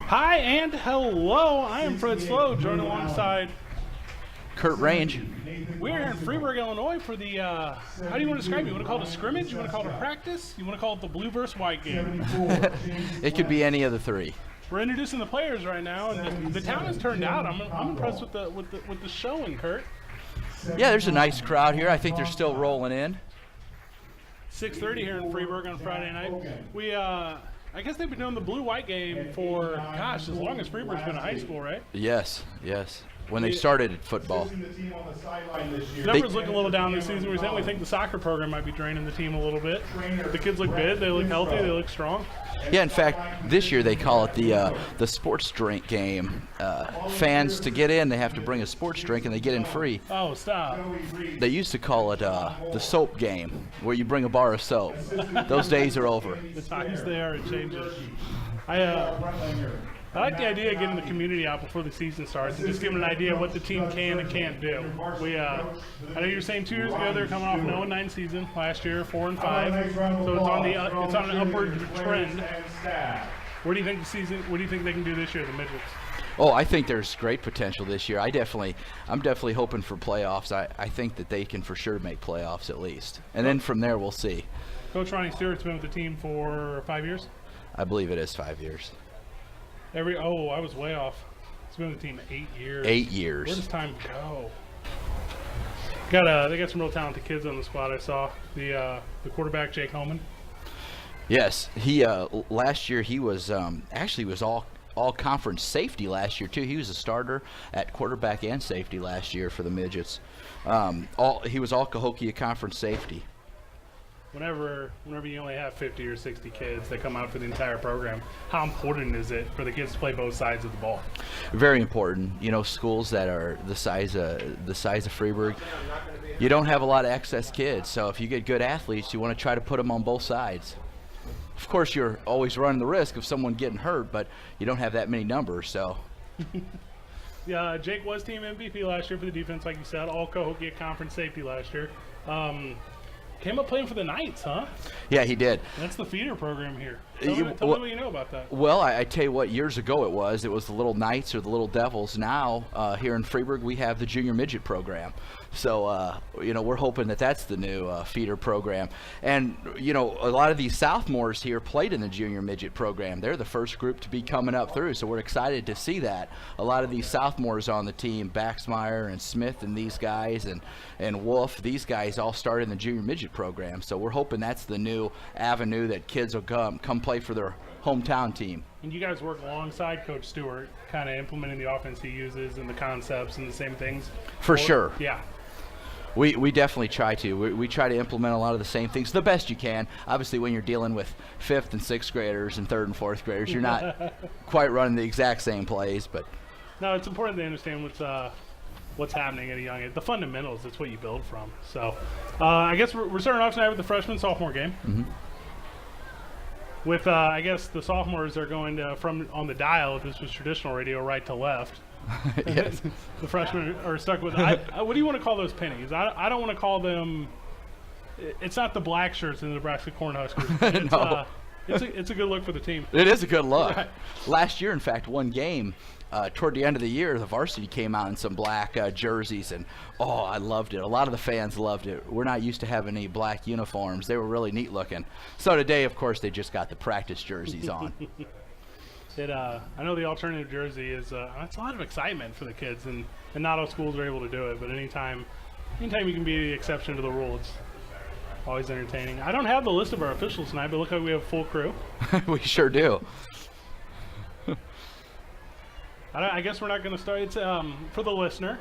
Hi and hello, I am Fred Slow, joined alongside Kurt Range. We're here in Freeburg, Illinois for the, how do you want to describe it? You want to call it a scrimmage? You want to call it a practice? You want to call it the blue versus white game? It could be any of the three. We're introducing the players right now, and the town has turned out. I'm impressed with the showing, Kurt. Yeah, there's a nice crowd here. I think they're still rolling in. 6:30 here in Freeburg on Friday night. We, I guess they've been doing the blue-white game for, gosh, as long as Freeburg's been in high school, right? Yes. When they started football. Numbers look a little down this season. We think the soccer program might be draining the team a little bit. The kids look good. They look healthy. They look strong. Yeah, in fact, this year they call it the sports drink game. Fans, to get in, they have to bring a sports drink, and they get in free. Oh, stop. They used to call it the soap game, where you bring a bar of soap. Those days are over. The times they are, it changes. I like the idea of getting the community out before the season starts and just giving an idea of what the team can and can't do. I know you were saying 2 years ago they're coming off an 0-9 season. Last year 4-5, so it's on an upward trend. What do you think they can do this year, the Midgets? Oh, I think there's great potential this year. I'm definitely hoping for playoffs. I think that they can for sure make playoffs at least, and then from there we'll see. Coach Ronnie Stewart's been with the team for 5 years. I believe it is 5 years. I was way off. He's been with the team 8 years. 8 years. Where does time go? They got some real talented kids on the squad. I saw the quarterback Jake Holman. Yes, he last year he was actually was all conference safety last year too. He was a starter at quarterback and safety last year for the Midgets. He was all Cahokia conference safety. Whenever you only have 50 or 60 kids that come out for the entire program, how important is it for the kids to play both sides of the ball? Very important. You know, schools that are the size of Freeburg, you don't have a lot of excess kids. So if you get good athletes, you want to try to put them on both sides. Of course, you're always running the risk of someone getting hurt, but you don't have that many numbers. So. Yeah, Jake was team MVP last year for the defense, like you said, all Cahokia conference safety last year. Came up playing for the Knights, huh? Yeah, he did. That's the feeder program here. Tell me what you know about that. Well, I tell you what, years ago it was the Little Knights or the Little Devils. Now, here in Freeburg, we have the Junior Midget program. So, we're hoping that that's the new feeder program. And, a lot of these sophomores here played in the Junior Midget program. They're the first group to be coming up through, so we're excited to see that. A lot of these sophomores on the team, Baxmeyer and Smith and these guys and Wolf, these guys all started in the Junior Midget program. So we're hoping that's the new avenue that kids will come play for their hometown team. And you guys work alongside Coach Stewart, kind of implementing the offense he uses and the concepts and the same things? For sure. Yeah. We definitely try to. We try to implement a lot of the same things the best you can. Obviously, when you're dealing with 5th and 6th graders and 3rd and 4th graders, you're not quite running the exact same plays. But no, it's important to understand what's happening at a young age. The fundamentals, that's what you build from. So I guess we're starting off tonight with the freshman-sophomore game. Mm-hmm. With, I guess, the sophomores are going to, from on the dial, if this was traditional radio, right to left. Yes. The freshmen are stuck with what do you want to call those pennies? I don't want to call them. It's not the black shirts in the Nebraska Cornhuskers. No. It's a good look for the team. It is a good look. Right. Last year, in fact, one game toward the end of the year, the varsity came out in some black jerseys, and I loved it. A lot of the fans loved it. We're not used to having any black uniforms. They were really neat looking. So today, of course, they just got the practice jerseys on. I know the alternative jersey is it's a lot of excitement for the kids, and not all schools are able to do it. But anytime you can be the exception to the rule, it's always entertaining. I don't have the list of our officials tonight, but look like we have a full crew. We sure do. I guess we're not going to start. It's for the listener.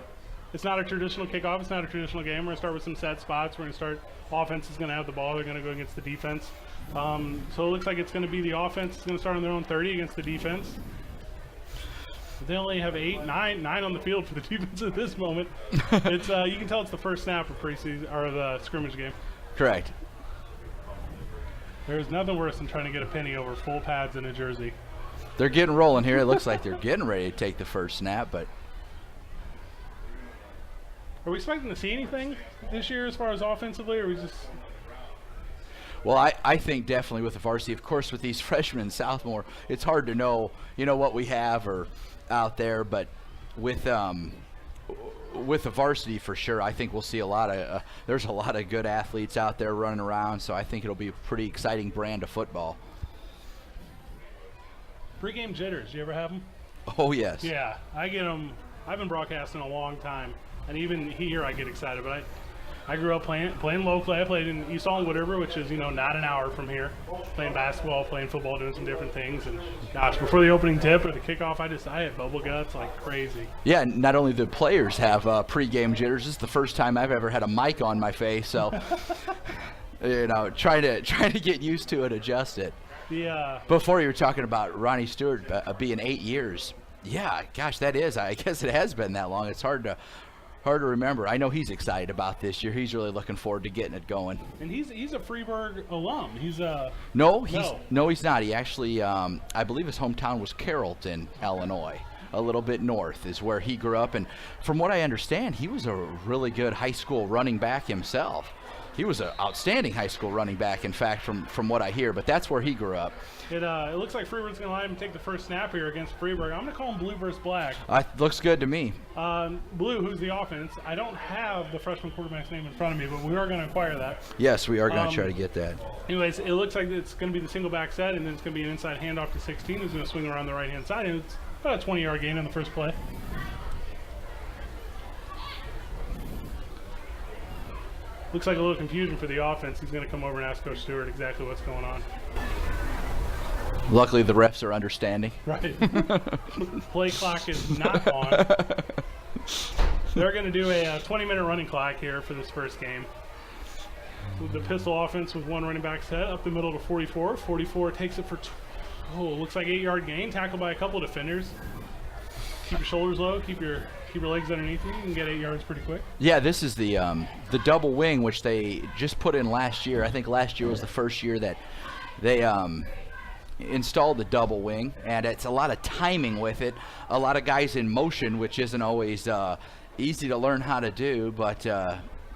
It's not a traditional kickoff. It's not a traditional game. We're going to start with some set spots. We're going to start. Offense is going to have the ball. They're going to go against the defense. So it looks like it's going to be the offense is going to start on their own 30 against the defense. They only have 9 on the field for the defense at this moment. It's you can tell it's the first snap of preseason or the scrimmage game. Correct. There's nothing worse than trying to get a penny over full pads and a jersey. They're getting rolling here. It looks like they're getting ready to take the first snap, but. Are we expecting to see anything this year as far as offensively, or are we just? Well, I think definitely with the varsity. Of course, with these freshmen and sophomore, it's hard to know, what we have or out there. But with the varsity for sure, I think we'll see a lot of. There's a lot of good athletes out there running around, so I think it'll be a pretty exciting brand of football. Pre-game jitters, you ever have them? Oh yes. Yeah, I get them. I've been broadcasting a long time, and even here I get excited. But I grew up playing locally. I played in East Hollywood River, which is not an hour from here. Playing basketball, playing football, doing some different things. And gosh, before the opening tip or the kickoff, I had bubble guts like crazy. Yeah, not only the players have pre-game jitters. This is the first time I've ever had a mic on my face, so trying to get used to it, adjust it. Before you were talking about Ronnie Stewart being 8 years. Yeah, gosh, that is. I guess it has been that long. It's hard to remember. I know he's excited about this year. He's really looking forward to getting it going. And he's a Freeburg alum. He's No, he's not. He actually, I believe his hometown was Carrollton, Illinois. A little bit north is where he grew up. And from what I understand, he was a really good high school running back himself. He was an outstanding high school running back, in fact, from what I hear. But that's where he grew up. It looks like Freeburg's going to let him take the first snap here against Freeburg. I'm going to call him blue versus black. Looks good to me. Blue, who's the offense. I don't have the freshman quarterback's name in front of me, but we are going to acquire that. Yes, we are going to try to get that. Anyways, it looks like it's going to be the single back set, and then it's going to be an inside handoff to 16, who's going to swing around the right-hand side. And it's about a 20-yard gain on the first play. Looks like a little confusion for the offense. He's going to come over and ask Coach Stewart exactly what's going on. Luckily, the refs are understanding. Right. Play clock is not on. They're going to do a 20-minute running clock here for this first game. With the pistol offense with one running back set up the middle to 44. 44 takes it for, looks like 8-yard gain, tackled by a couple of defenders. Keep your shoulders low, keep your legs underneath you. You can get 8 yards pretty quick. Yeah, this is the double wing, which they just put in last year. I think last year was the first year that they installed the double wing, and it's a lot of timing with it. A lot of guys in motion, which isn't always easy to learn how to do, but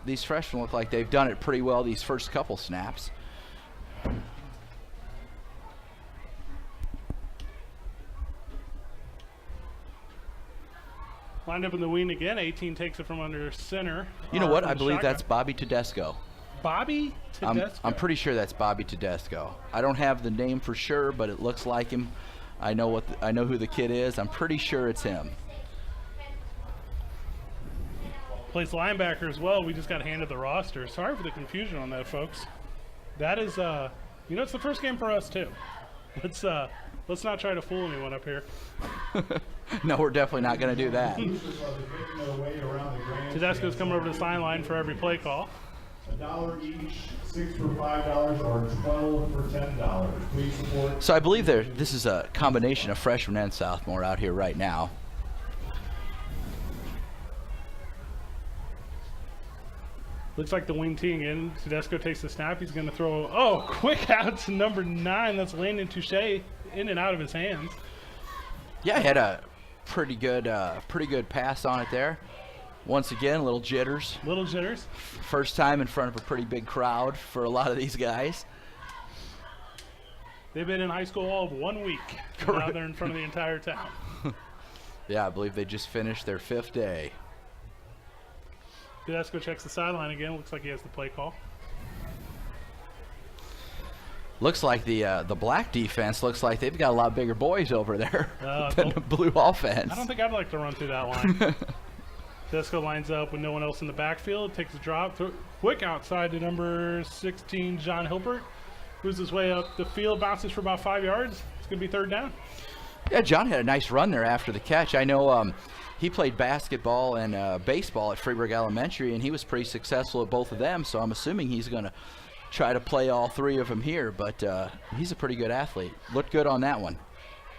these freshmen look like they've done it pretty well these first couple snaps. Lined up in the wing again. 18 takes it from under center. You know what? I believe that's Bobby Tedesco. Bobby Tedesco? I'm pretty sure that's Bobby Tedesco. I don't have the name for sure, but it looks like him. I know who the kid is. I'm pretty sure it's him. Plays linebacker as well. We just got handed the roster. Sorry for the confusion on that, folks. That is, it's the first game for us too. Let's not try to fool anyone up here. No, we're definitely not going to do that. Tedesco's coming over to the sideline for every play call. $1 each, 6 for $5, or 12 for $10. Please support. So I believe this is a combination of freshman and sophomore out here right now. Looks like the wing tee again. Tedesco takes the snap. He's going to throw, quick out to number 9. That's Landon Touche in and out of his hands. Yeah, he had a pretty good pass on it there. Once again, little jitters. Little jitters. First time in front of a pretty big crowd for a lot of these guys. They've been in high school all of 1 week. Now they're in front of the entire town. Yeah, I believe they just finished their 5th day. Tedesco checks the sideline again. Looks like he has the play call. Looks like the black defense looks like they've got a lot bigger boys over there than the blue offense. I don't think I'd like to run through that line. Tedesco lines up with no one else in the backfield. Takes a drop. Quick outside to number 16, John Hilbert. Moves his way up the field. Bounces for about 5 yards. It's going to be 3rd down. Yeah, John had a nice run there after the catch. I know he played basketball and baseball at Freeburg Elementary, and he was pretty successful at both of them, so I'm assuming he's going to try to play all 3 of them here, but he's a pretty good athlete. Looked good on that one.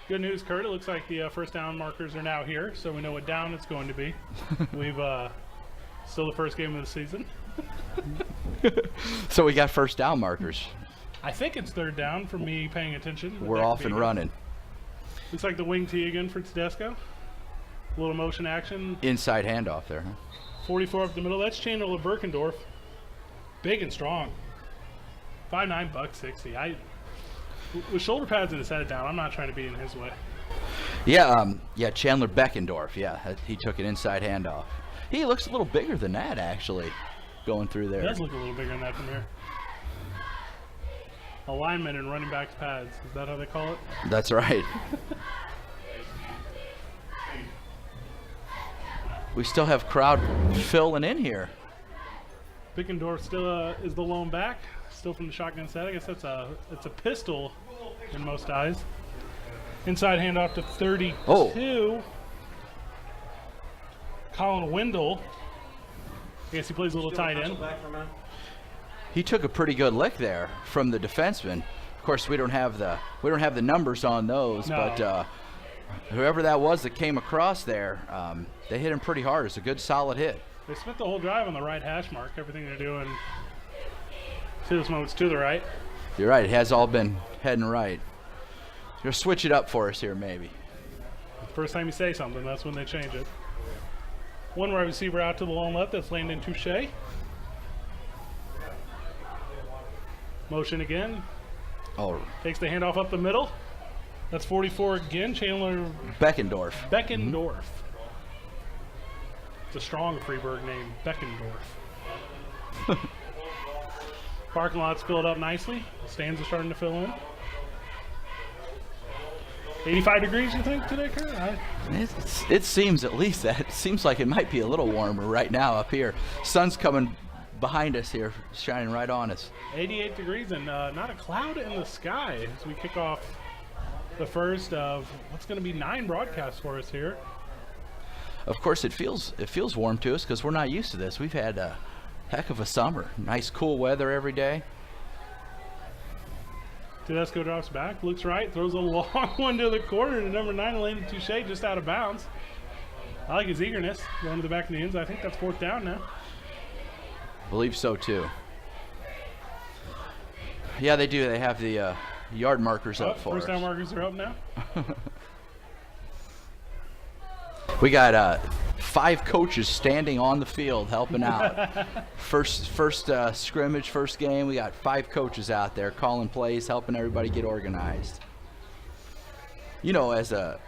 Good news, Kurt. It looks like the first down markers are now here, so we know what down it's going to be. We've still the first game of the season. So we got first down markers. I think it's 3rd down for me paying attention. We're off and running. Looks like the wing tee again for Tedesco. A little motion action. Inside handoff there, huh? 44 up the middle. That's Chandler Birkendorf. Big and strong. 5'9", $160. With shoulder pads and his head down, I'm not trying to be in his way. Yeah, Chandler Beckendorf. Yeah, he took an inside handoff. He looks a little bigger than that, actually, going through there. He does look a little bigger than that from here. Alignment and running back's pads. Is that how they call it? That's right. We still have crowd filling in here. Bickendorf still is the lone back, still from the shotgun set. I guess it's a pistol in most eyes. Inside handoff to 32. Oh. Colin Wendell. I guess he plays a little tight end. He took a pretty good lick there from the defenseman. Of course, we don't have the numbers on those, No. but whoever that was that came across there, they hit him pretty hard. It's a good, solid hit. They spent the whole drive on the right hash mark. Everything they're doing to this moment's to the right. You're right. It has all been heading right. You'll switch it up for us here, maybe. First time you say something, that's when they change it. One wide receiver out to the lone left. That's Landon Touche. Motion again. Oh, Takes the handoff up the middle. That's 44 again. Chandler Beckendorf. Beckendorf. It's a strong Freeburg name, Beckendorf. Parking lot's filled up nicely. Stands are starting to fill in. 85 degrees, you think, today, Kurt? It seems at least that. It seems like it might be a little warmer right now up here. Sun's coming behind us here, shining right on us. 88 degrees and not a cloud in the sky as we kick off the first of what's going to be 9 broadcasts for us here. Of course, it feels warm to us because we're not used to this. We've had a heck of a summer. Nice, cool weather every day. Tedesco drops back, looks right, throws a long one to the corner to number 9, Landon Touche, just out of bounds. I like his eagerness going to the back of the ends. I think that's 4th down now. Believe so too. Yeah, they do. They have the yard markers up for us. First down markers are up now. We got 5 coaches standing on the field helping out. First scrimmage, first game. We got 5 coaches out there calling plays, helping everybody get organized. You know, as a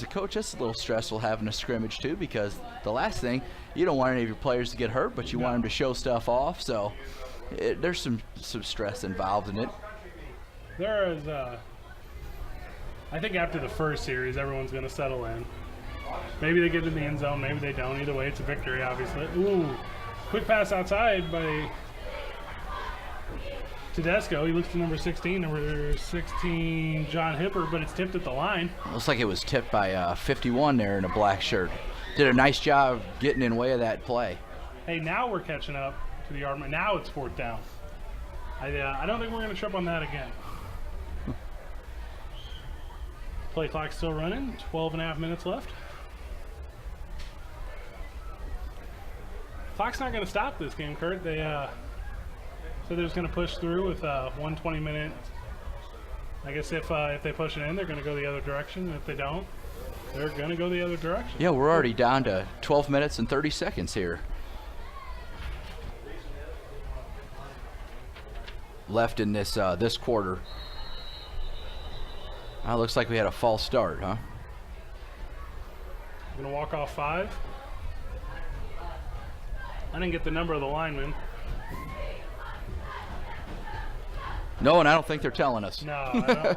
coach, that's a little stressful having a scrimmage too, because the last thing, you don't want any of your players to get hurt, but you want them to show stuff off. So there's some stress involved in it. There is, I think after the first series, everyone's going to settle in. Maybe they get in the end zone, maybe they don't. Either way, it's a victory, obviously. Ooh, quick pass outside by Tedesco. He looks to number 16, John Hipper, but it's tipped at the line. Looks like it was tipped by 51 there in a black shirt. Did a nice job getting in way of that play. Hey, now we're catching up to the yard line. Now it's 4th down. I don't think we're going to trip on that again. Play clock still running. 12.5 minutes left. Clock's not going to stop this game, Kurt. They said they're just going to push through with 120-minute. I guess if they push it in, they're going to go the other direction. And if they don't, they're going to go the other direction. Yeah, we're already down to 12 minutes and 30 seconds here. Left in this quarter. Looks like we had a false start, huh? Going to walk off 5. I didn't get the number of the lineman. No, and I don't think they're telling us. No, I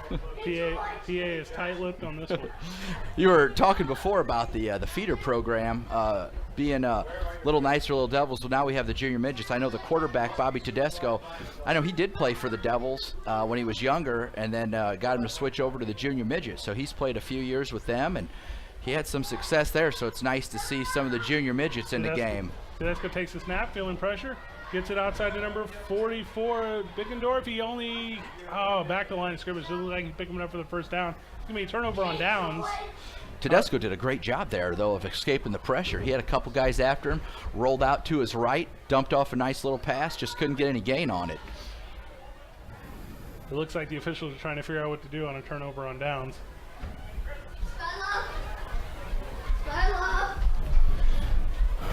don't. PA is tight-lipped on this one. You were talking before about the feeder program being Little Knights or Little Devils. Well, now we have the Junior Midgets. I know the quarterback, Bobby Tedesco, I know he did play for the Devils when he was younger, and then got him to switch over to the Junior Midgets. So he's played a few years with them, and he had some success there. So it's nice to see some of the Junior Midgets in the game. Tedesco takes the snap, feeling pressure. Gets it outside to number 44, Bickendorf. He only, back to the line of scrimmage. Doesn't look like he's picking it up for the first down. It's going to be a turnover on downs. Tedesco did a great job there, though, of escaping the pressure. He had a couple guys after him, rolled out to his right, dumped off a nice little pass, just couldn't get any gain on it. It looks like the officials are trying to figure out what to do on a turnover on downs.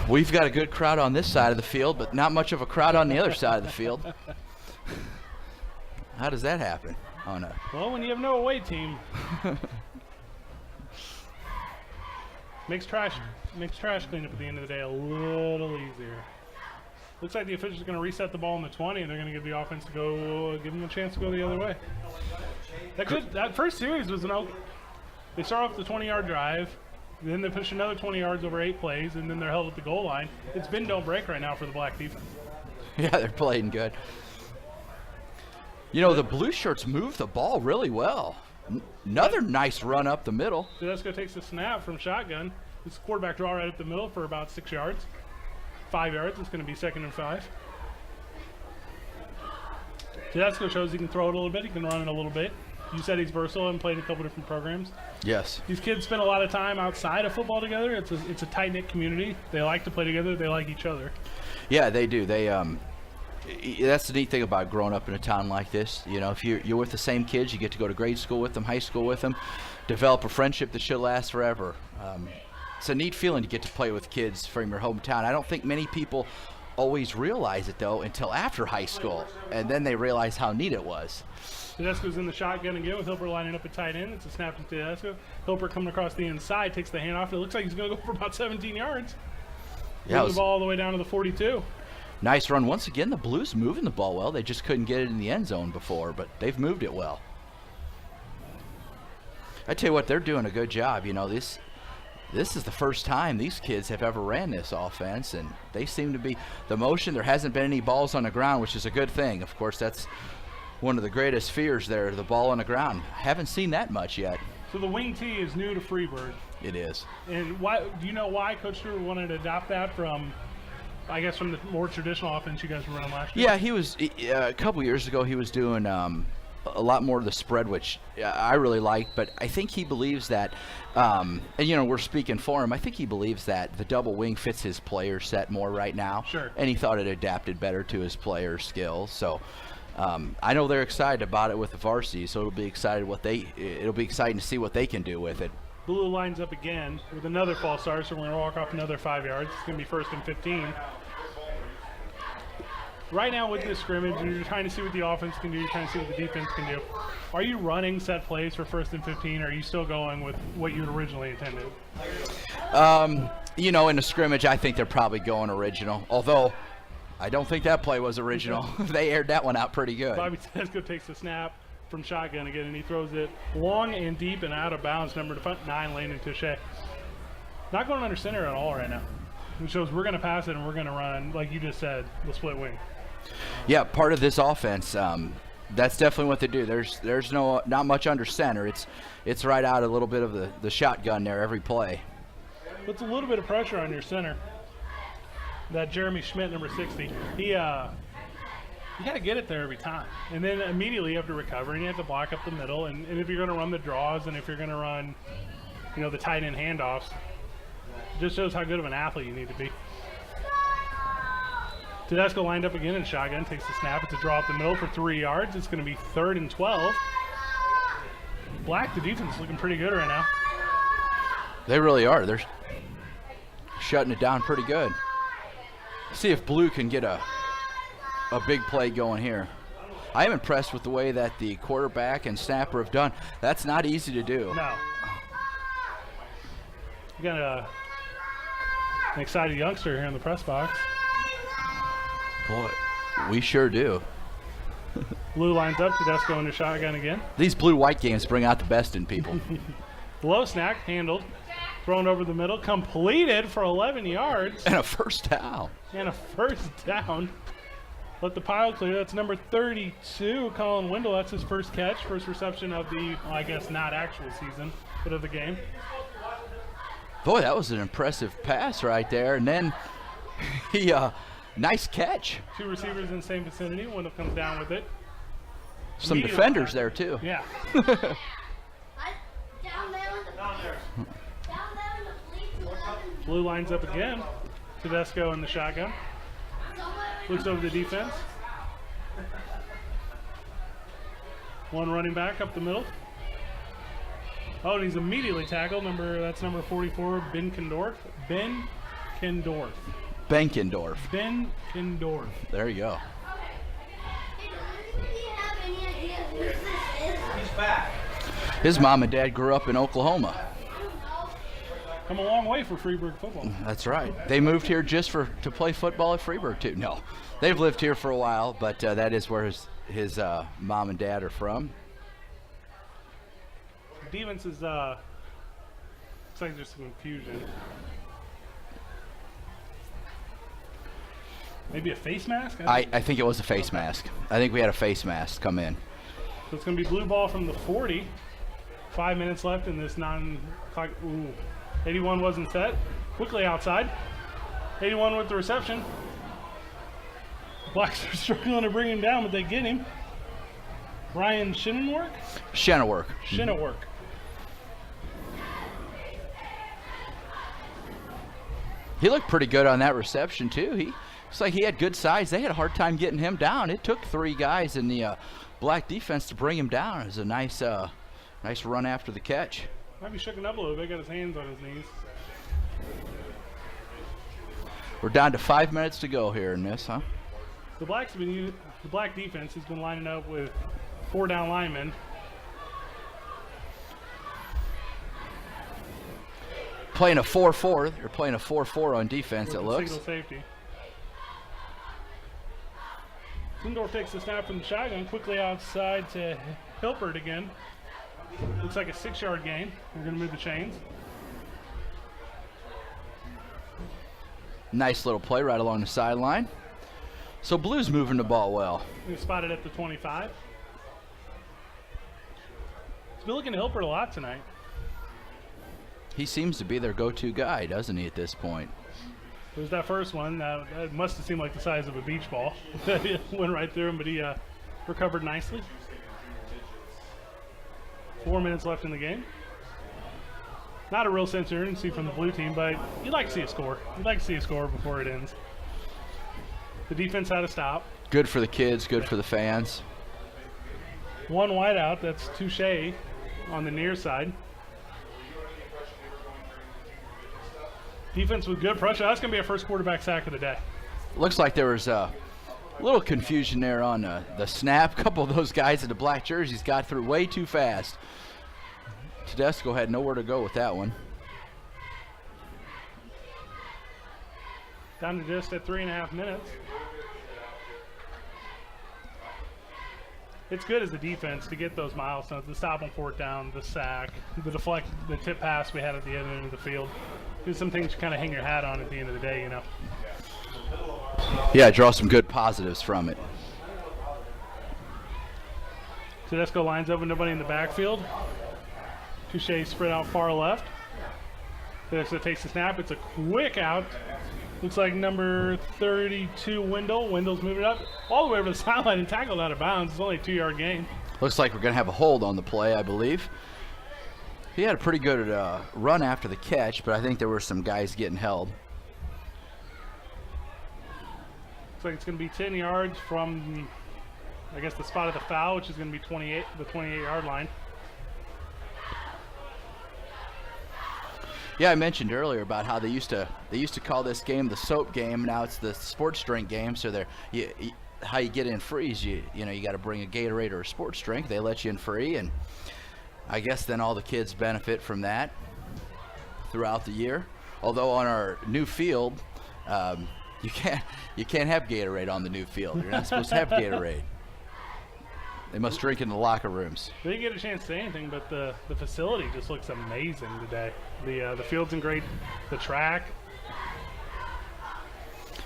We've got a good crowd on this side of the field, but not much of a crowd on the other side of the field. How does that happen? Oh, no. Well, when you have no away team. Makes trash cleanup at the end of the day a little easier. Looks like the officials are going to reset the ball in the 20, and they're going to give the offense give them a chance to go the other way. That first series was they start off the 20-yard drive, then they push another 20 yards over 8 plays, and then they're held at the goal line. It's been don't break right now for the Black defense. Yeah, they're playing good. You know, the blue shirts move the ball really well. Another nice run up the middle. Tedesco takes the snap from shotgun. This quarterback draw right up the middle for about 6 yards. 5 yards. It's going to be 2nd and 5. Tedesco shows he can throw it a little bit. He can run it a little bit. You said he's versatile and played in a couple different programs. Yes. These kids spend a lot of time outside of football together. It's a tight-knit community. They like to play together. They like each other. Yeah, they do. That's the neat thing about growing up in a town like this. You know, if you're with the same kids, you get to go to grade school with them, high school with them, develop a friendship that should last forever. It's a neat feeling to get to play with kids from your hometown. I don't think many people always realize it, though, until after high school, and then they realize how neat it was. Tedesco's in the shotgun again with Hilper lining up at tight end. It's a snap to Tedesco. Hilper coming across the inside, takes the handoff. It looks like he's going to go for about 17 yards. Yeah, Moves the ball all the way down to the 42. Nice run. Once again, the Blues moving the ball well. They just couldn't get it in the end zone before, but they've moved it well. I tell you what, they're doing a good job. You know, this is the first time these kids have ever ran this offense, and they seem to be the motion. There hasn't been any balls on the ground, which is a good thing. Of course, that's one of the greatest fears there, the ball on the ground. Haven't seen that much yet. So the wing tee is new to Freeburg. It is. And why? Do you know why Coach Stewart wanted to adopt that from, I guess, from the more traditional offense you guys were running last year? Yeah, he was a couple years ago. He was doing a lot more of the spread, which I really like. But I think he believes that, and you know, we're speaking for him. I think he believes that the double wing fits his player set more right now. Sure. And he thought it adapted better to his player skills. So I know they're excited about it with the varsity. So it'll be exciting to see what they can do with it. Blue lines up again with another false start, so we're going to walk off another 5 yards. It's going to be 1st and 15. Right now with this scrimmage, you're trying to see what the offense can do, you're trying to see what the defense can do. Are you running set plays for 1st and 15, or are you still going with what you had originally intended? You know, in the scrimmage, I think they're probably going original, although I don't think that play was original. They aired that one out pretty good. Bobby Tedesco takes the snap from shotgun again, and he throws it long and deep and out of bounds. Number 9, Landon Touche. Not going under center at all right now. It shows we're going to pass it and we're going to run, like you just said, the split wing. Yeah, part of this offense, that's definitely what they do. There's not much under center. It's right out a little bit of the shotgun there every play. Puts a little bit of pressure on your center. That Jeremy Schmidt, number 60, you got to get it there every time. And then immediately you have to recover, and you have to block up the middle. And if you're going to run the draws, and if you're going to run, you know, the tight end handoffs, it just shows how good of an athlete you need to be. Tedesco lined up again in shotgun, takes the snap. It's a draw up the middle for 3 yards. It's going to be 3rd and 12. Black, the defense, is looking pretty good right now. They really are. They're shutting it down pretty good. See if Blue can get a big play going here. I am impressed with the way that the quarterback and snapper have done. That's not easy to do. No. You got an excited youngster here in the press box. Boy, we sure do. Blue lines up, Tedesco into shotgun again. These blue-white games bring out the best in people. Low snack, handled, thrown over the middle, completed for 11 yards. And a first down. And a 1st down. Let the pile clear. That's number 32, Colin Wendell. That's his first catch, first reception of the, well, I guess not actual season, but of the game. Boy, that was an impressive pass right there. And then he, nice catch. 2 receivers in the same vicinity. Wendell comes down with it. Some defenders there, too. Yeah. Blue lines up again. Tedesco in the shotgun. Looks over the defense. One running back up the middle. Oh, and he's immediately tackled. That's number 44, Ben Kendorf. Ben Kendorf. Benkendorf. Ben Kendorf. There you go. His mom and dad grew up in Oklahoma. Come a long way for Freeburg football. That's right. They moved here just to play football at Freeburg too. No, they've lived here for a while, but that is where his mom and dad are from. Defense is looks like there's some confusion. Maybe a face mask? I think it was a face mask. I think we had a face mask come in. So it's going to be blue ball from the 40. 5 minutes left in this non-clock. Ooh. 81 wasn't set. Quickly outside. 81 with the reception. Blacks are struggling to bring him down, but they get him. Ryan Shinenwork? Shennework. Shinenwork. He looked pretty good on that reception too. Looks like he had good size. They had a hard time getting him down. It took 3 guys in the black defense to bring him down. It was a nice run after the catch. Might be shooken up a little bit. Got his hands on his knees. We're down to 5 minutes to go here in this, huh? The black defense has been lining up with 4 down linemen. Playing a 4-4. They're playing a 4-4 on defense, it looks. Single safety. Lindor takes the snap from the shotgun, quickly outside to Hilpert again. Looks like a 6-yard gain. We're going to move the chains. Nice little play right along the sideline. So Blue's moving the ball well. We spotted at the 25. He's been looking at Hilpert a lot tonight. He seems to be their go-to guy, doesn't he, at this point? There's that first one. That must have seemed like the size of a beach ball. It went right through him, but he recovered nicely. 4 minutes left in the game. Not a real sense of urgency from the blue team, but you'd like to see a score. You'd like to see a score before it ends. The defense had a stop. Good for the kids, good for the fans. 1 wide out. That's Touche on the near side. Defense with good pressure. That's going to be our first quarterback sack of the day. Looks like there was a little confusion there on the snap. A couple of those guys in the black jerseys got through way too fast. Tedesco had nowhere to go with that one. Down to just at 3.5 minutes. It's good as the defense to get those milestones, the stop on 4th down, the sack, the tip pass we had at the end of the field. There's some things you kind of hang your hat on at the end of the day, you know. Yeah, draw some good positives from it. Tedesco lines up with nobody in the backfield. Touche spread out far left. Tedesco takes the snap. It's a quick out. Looks like number 32, Wendell. Wendell's moving up all the way over the sideline and tackled out of bounds. It's only a 2-yard gain. Looks like we're going to have a hold on the play, I believe. He had a pretty good run after the catch, but I think there were some guys getting held. Looks like it's going to be 10 yards from, I guess, the spot of the foul, which is going to be the 28-yard line. Yeah, I mentioned earlier about how they used to call this game the soap game. Now it's the sports drink game. So how you get in free is you got to bring a Gatorade or a sports drink. They let you in free, and I guess then all the kids benefit from that throughout the year. Although on our new field, you can't have Gatorade on the new field. You're not supposed to have Gatorade. They must drink in the locker rooms. They didn't get a chance to say anything, but the facility just looks amazing today. The field's in great, the track.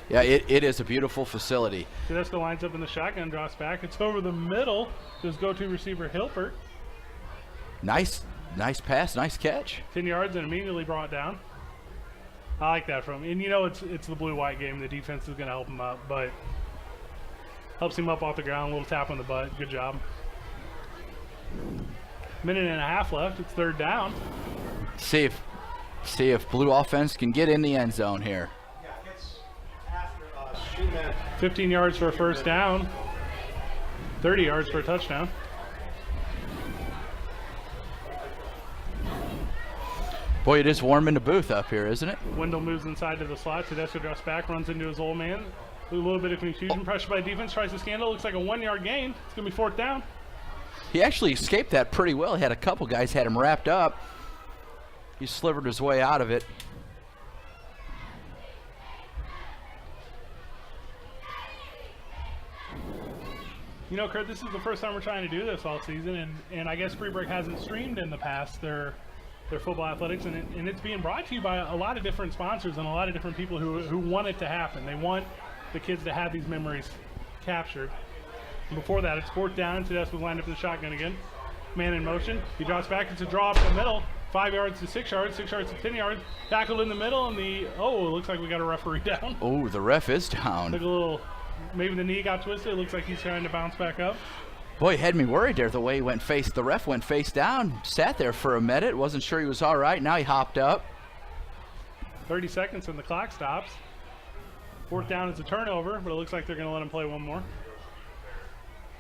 Yeah, it is a beautiful facility. Tedesco lines up in the shotgun, drops back. It's over the middle. Just go-to receiver Hilpert. Nice pass, nice catch. 10 yards and immediately brought down. I like that from him. And it's the blue-white game. The defense is going to help him up, but helps him up off the ground. A little tap on the butt. Good job. Minute and a half left. It's 3rd down. See if blue offense can get in the end zone here. 15 yards for a first down. 30 yards for a touchdown. Boy, it is warm in the booth up here, isn't it? Wendell moves inside to the slot. Tedesco drops back, runs into his old man. A little bit of confusion. Pressure by defense. Tries to scandal. Looks like a 1-yard gain. It's going to be 4th down. He actually escaped that pretty well. He had a couple guys had him wrapped up. He slivered his way out of it. You know, Kurt, this is the first time we're trying to do this all season, and I guess Freeburg hasn't streamed in the past their football athletics, and it's being brought to you by a lot of different sponsors and a lot of different people who want it to happen. They want the kids to have these memories captured. And before that, it's 4th down. Tedesco's lined up in the shotgun again. Man in motion. He drops back. It's a draw up the middle. 5 yards to 6 yards. 6 yards to 10 yards. Tackled in the middle, and it looks like we got a referee down. Oh, the ref is down. Took a little, maybe the knee got twisted. It looks like he's trying to bounce back up. Boy, he had me worried there the way he went the ref went face down, sat there for a minute, wasn't sure he was all right. Now he hopped up. 30 seconds and the clock stops. 4th down is a turnover, but it looks like they're going to let him play one more.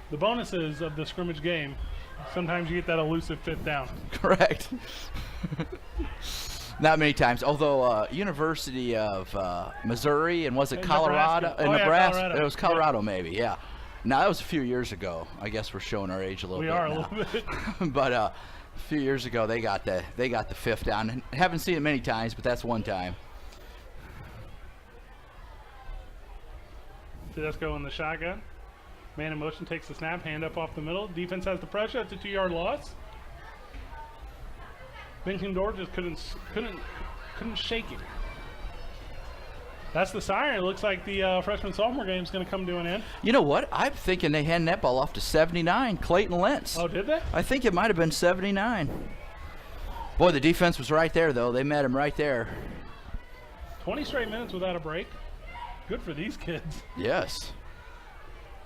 The bonuses of the scrimmage game, sometimes you get that elusive 5th down. Correct. Not many times, although University of Missouri and was it Colorado? Nebraska. Nebraska. Colorado. It was Colorado, maybe, yeah. Now, that was a few years ago. I guess we're showing our age a little bit. We are now. a little bit. But a few years ago, they got the 5th down. Haven't seen it many times, but that's one time. Tedesco in the shotgun. Man in motion takes the snap, hand up off the middle. Defense has the pressure. It's a 2-yard loss. Benton Door just couldn't shake it. That's the siren. It looks like the freshman-sophomore game is going to come to an end. You know what? I'm thinking they handed that ball off to 79, Clayton Lentz. Oh, did they? I think it might have been 79. Boy, the defense was right there, though. They met him right there. 20 straight minutes without a break. Good for these kids. Yes.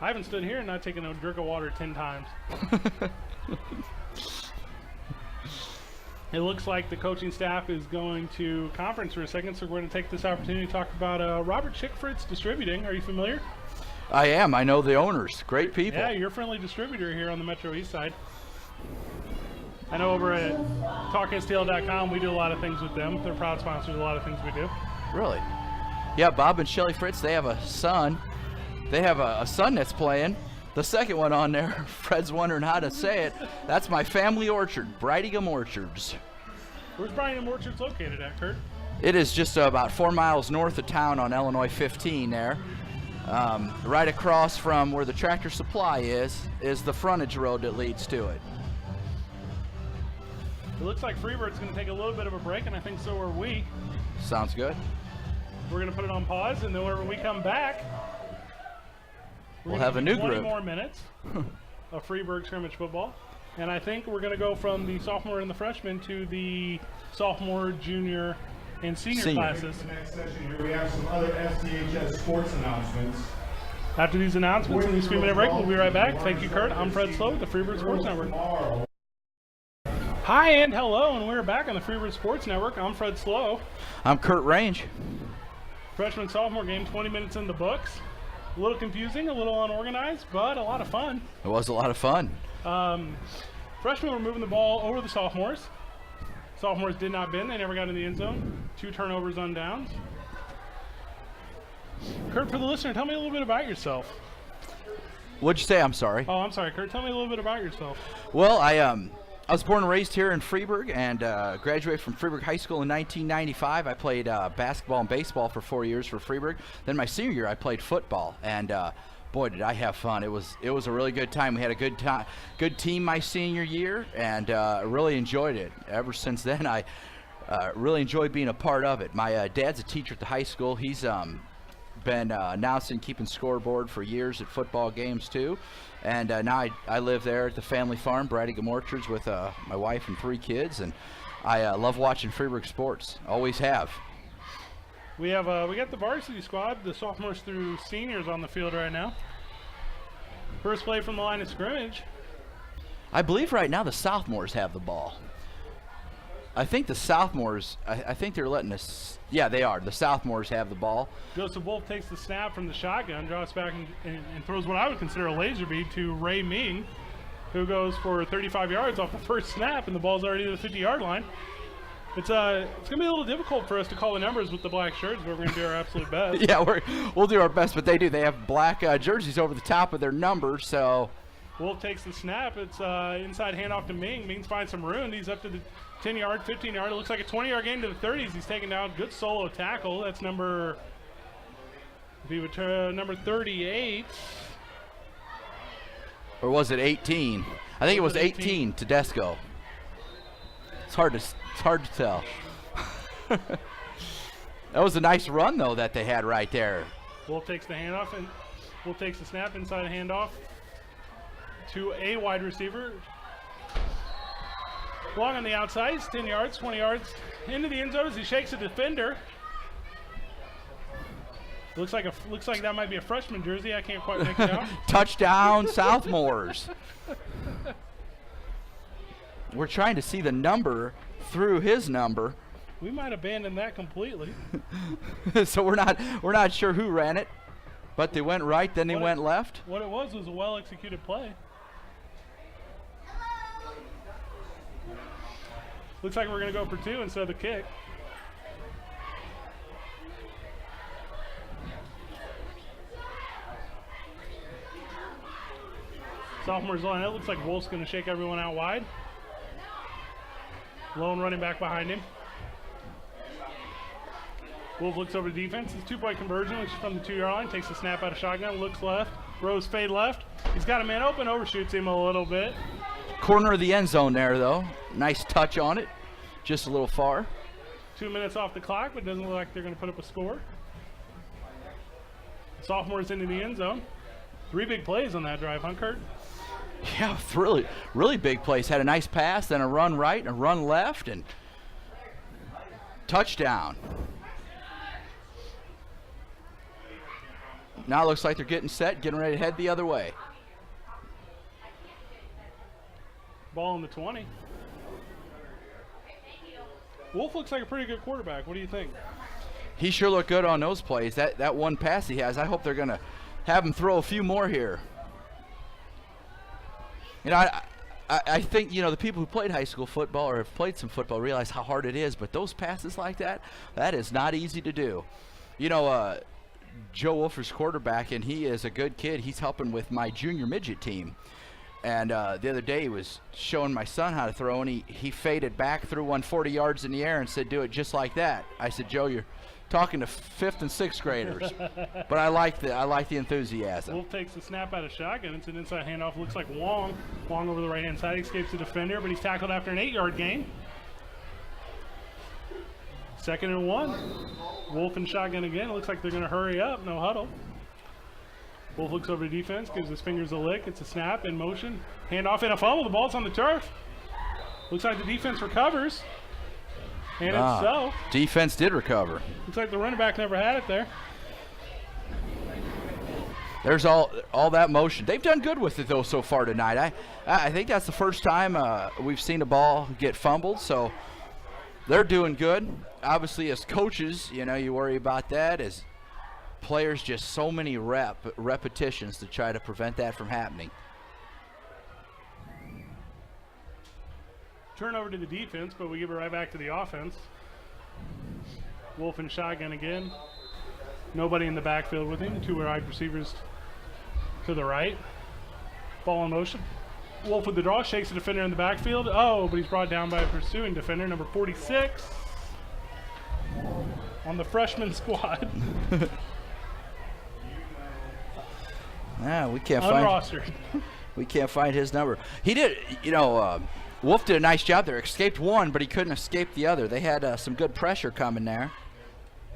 I haven't stood here and not taken a drink of water 10 times. It looks like the coaching staff is going to conference for a second, so we're going to take this opportunity to talk about Robert Schickfritz Distributing. Are you familiar? I am. I know the owners. Great people. Yeah, you're a friendly distributor here on the Metro East Side. I know over at TalkSTL.com we do a lot of things with them. They're proud sponsors of a lot of things we do. Really? Yeah, Bob and Shelly Fritz, they have a son. They have a son that's playing. The second one on there, Fred's wondering how to say it. That's my family orchard, Bridingham Orchards. Where's Bridingham Orchards located at, Kurt? It is just about 4 miles north of town on Illinois 15 there. Right across from where the Tractor Supply is the frontage road that leads to it. It looks like Freeburg's going to take a little bit of a break, and I think so are we. Sounds good. We're going to put it on pause, and then when we come back, we'll have a new 20 group. more minutes of Freeburg scrimmage football. And I think we're going to go from the sophomore and the freshman to the sophomore, junior, and senior classes. The next session here, we have some other STHS sports announcements. After these announcements and this few-minute break, we'll be right back. Thank you, Kurt. I'm Fred Slow with the Freeburg Sports Network. Hi and hello, and we're back on the Freeburg Sports Network. I'm Fred Slow. I'm Kurt Range. Freshman-sophomore game, 20 minutes in the books. A little confusing, a little unorganized, but a lot of fun. It was a lot of fun. Freshmen were moving the ball over the sophomores. Sophomores did not bend. They never got in the end zone. 2 turnovers on downs. Kurt, for the listener, tell me a little bit about yourself. What'd you say? I'm sorry. Oh, I'm sorry, Kurt. Tell me a little bit about yourself. Well, I was born and raised here in Freeburg and graduated from Freeburg High School in 1995. I played basketball and baseball for 4 years for Freeburg. Then my senior year, I played football, and boy, did I have fun. It was a really good time. We had a good team my senior year, and I really enjoyed it. Ever since then, I really enjoyed being a part of it. My dad's a teacher at the high school. He's been announcing, keeping scoreboard for years at football games too. And now I live there at the family farm, Bridingham Orchards, with my wife and 3 kids, and I love watching Freeburg sports. Always have. We got the varsity squad, the sophomores through seniors on the field right now. First play from the line of scrimmage. I believe right now the sophomores have the ball. I think the sophomores, I think they're letting us, yeah, they are. The sophomores have the ball. Joseph Wolf takes the snap from the shotgun, draws back and throws what I would consider a laser beam to Ray Ming, who goes for 35 yards off the first snap, and the ball's already to the 50-yard line. It's going to be a little difficult for us to call the numbers with the black shirts, but we're going to do our absolute best. Yeah, we'll do our best, but they have black jerseys over the top of their numbers, so Wolf takes the snap. It's inside handoff to Ming. Ming finds some room. He's up to the 10-yard, 15-yard. It looks like a 20-yard gain to the 30s. He's taken down. Good solo tackle. That's number 38. Or was it 18? I think it was 18 Tedesco. It's hard to tell. That was a nice run though that they had right there. Wolf takes the handoff and Wolf takes the snap inside a handoff to a wide receiver. Long on the outside, he's 10 yards, 20 yards into the end zone as he shakes a defender. Looks like that might be a freshman jersey. I can't quite make it out. Touchdown, Southmores. We're trying to see the number through his number. We might abandon that completely. So we're not sure who ran it, but they went right, then they went left. What it was a well-executed play. Looks like we're going to go for 2 instead of the kick. Sophomores line up. Looks like Wolf's going to shake everyone out wide. Lone running back behind him. Wolf looks over to defense. It's 2-point conversion, which is from the 2-yard line. Takes a snap out of shotgun. Looks left. Rose fade left. He's got a man open. Overshoots him a little bit. Corner of the end zone there, though. Nice touch on it. Just a little far. 2 minutes off the clock, but doesn't look like they're going to put up a score. Sophomores into the end zone. 3 big plays on that drive, huh, Kurt? Yeah, really, really big plays. Had a nice pass, then a run right and a run left, and touchdown. Now it looks like they're getting set, getting ready to head the other way. Ball in the 20. Wolf looks like a pretty good quarterback. What do you think? He sure looked good on those plays. That one pass he has, I hope they're going to have him throw a few more here. You know, I think, you know, the people who played high school football or have played some football realize how hard it is, but those passes like that is not easy to do. You know, Joe Wolfer's quarterback, and he is a good kid. He's helping with my junior midget team. And the other day he was showing my son how to throw, and he faded back, threw 140 yards in the air and said, do it just like that. I said, Joe, you're talking to 5th and 6th graders. But I like the enthusiasm. Wolf takes the snap out of shotgun. It's an inside handoff. Looks like Wong. Wong over the right-hand side. Escapes the defender, but he's tackled after an 8-yard gain. 2nd and 1. Wolf and shotgun again. It looks like they're going to hurry up. No huddle. Wolf looks over to defense, gives his fingers a lick. It's a snap in motion. Handoff and a fumble. The ball's on the turf. Looks like the defense recovers. And it's so. Defense did recover. Looks like the running back never had it there. There's all that motion. They've done good with it, though, so far tonight. I think that's the first time we've seen a ball get fumbled, so they're doing good. Obviously, as coaches, you know, you worry about that. As players, just so many repetitions to try to prevent that from happening. Turnover to the defense, but we give it right back to the offense. Wolf and shotgun again. Nobody in the backfield with him. 2 wide receivers to the right. Ball in motion. Wolf with the draw, shakes the defender in the backfield. Oh, but he's brought down by a pursuing defender, number 46, on the freshman squad. Yeah, we can't find his number. He did, you know, Wolf did a nice job there. Escaped one, but he couldn't escape the other. They had some good pressure coming there.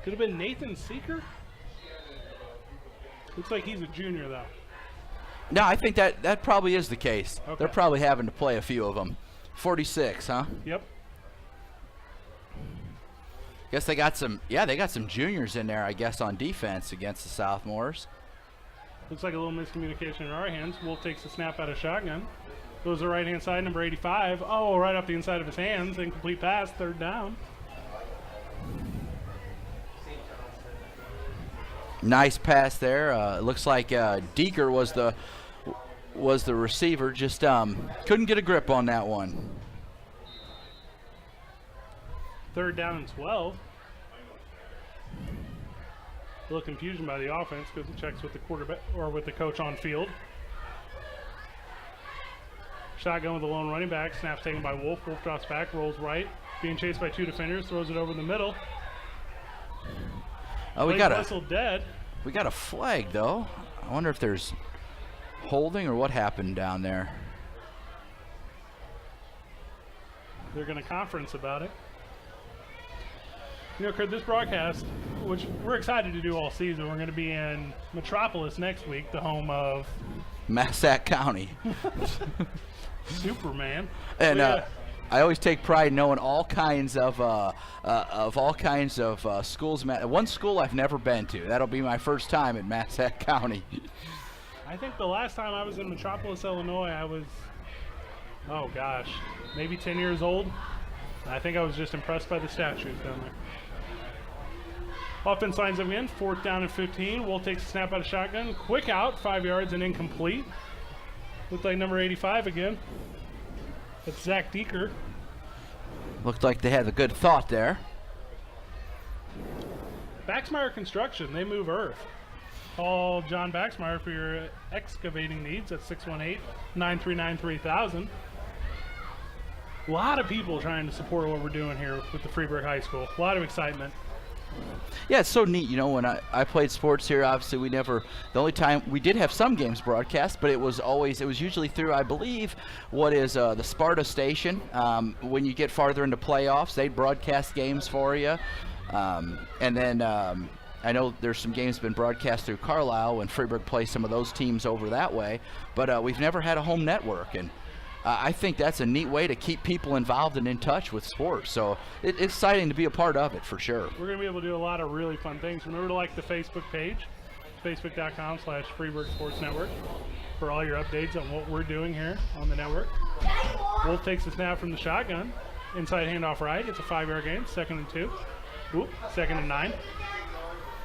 Could have been Nathan Seeker. Looks like he's a junior, though. No, I think that probably is the case. Okay. They're probably having to play a few of them. 46, huh? Yep. Guess they got some juniors in there, I guess, on defense against the Southmores. Looks like a little miscommunication in our hands. Wolf takes the snap out of shotgun. Goes to the right-hand side, number 85. Oh, right off the inside of his hands. Incomplete pass, 3rd down. Nice pass there. Looks like Deeker was the receiver. Just couldn't get a grip on that one. 3rd down and 12. A little confusion by the offense because it checks with the quarterback or with the coach on field. Shotgun with a lone running back. Snap's taken by Wolf. Wolf drops back, rolls right. Being chased by 2 defenders, throws it over the middle. Oh, we Plays got a whistle dead. We got a flag, though. I wonder if there's holding or what happened down there. They're going to conference about it. You know, Kurt, this broadcast, which we're excited to do all season, we're going to be in Metropolis next week, the home of Massac County. Superman. And So, yeah, I always take pride in knowing all kinds of schools. One school I've never been to. That'll be my first time in Massac County. I think the last time I was in Metropolis, Illinois, I was, oh gosh, maybe 10 years old. I think I was just impressed by the statues down there. Offense lines up again, 4th down and 15. Wolf takes a snap out of shotgun. Quick out, 5 yards and incomplete. Looked like number 85 again. That's Zach Deeker. Looked like they had a good thought there. Baxmeyer Construction, they move earth. Call John Baxmeyer for your excavating needs at 618-939-3000. A lot of people trying to support what we're doing here with the Freeburg High School. A lot of excitement. Yeah, it's so neat. You know, when I played sports here, obviously the only time we did have some games broadcast, but it was usually through, I believe, what is the Sparta station. When you get farther into playoffs, they'd broadcast games for you. And then I know there's some games been broadcast through Carlisle when Freeburg plays some of those teams over that way, but we've never had a home network. And I think that's a neat way to keep people involved and in touch with sports. So it's exciting to be a part of it for sure. We're going to be able to do a lot of really fun things. Remember to like the Facebook page, facebook.com/Freeburg Sports Network, for all your updates on what we're doing here on the network. Wolf takes the snap from the shotgun. Inside handoff right. It's a 5-yard gain. 2nd and 2. Oop, 2nd and 9.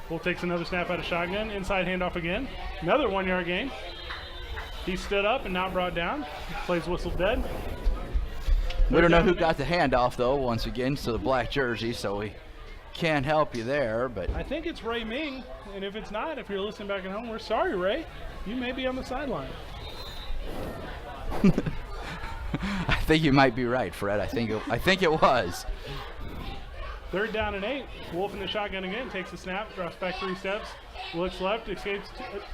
Wolf takes another snap out of shotgun. Inside handoff again. Another 1-yard gain. He stood up and not brought down. Plays whistle dead. We don't know who got the handoff, though, once again, to the black jersey, so we can't help you there. But I think it's Ray Ming, and if it's not, if you're listening back at home, we're sorry, Ray. You may be on the sideline. I think you might be right, Fred. I think it was. 3rd down and 8. Wolf in the shotgun again. Takes the snap. Drops back 3 steps. Looks left. Escapes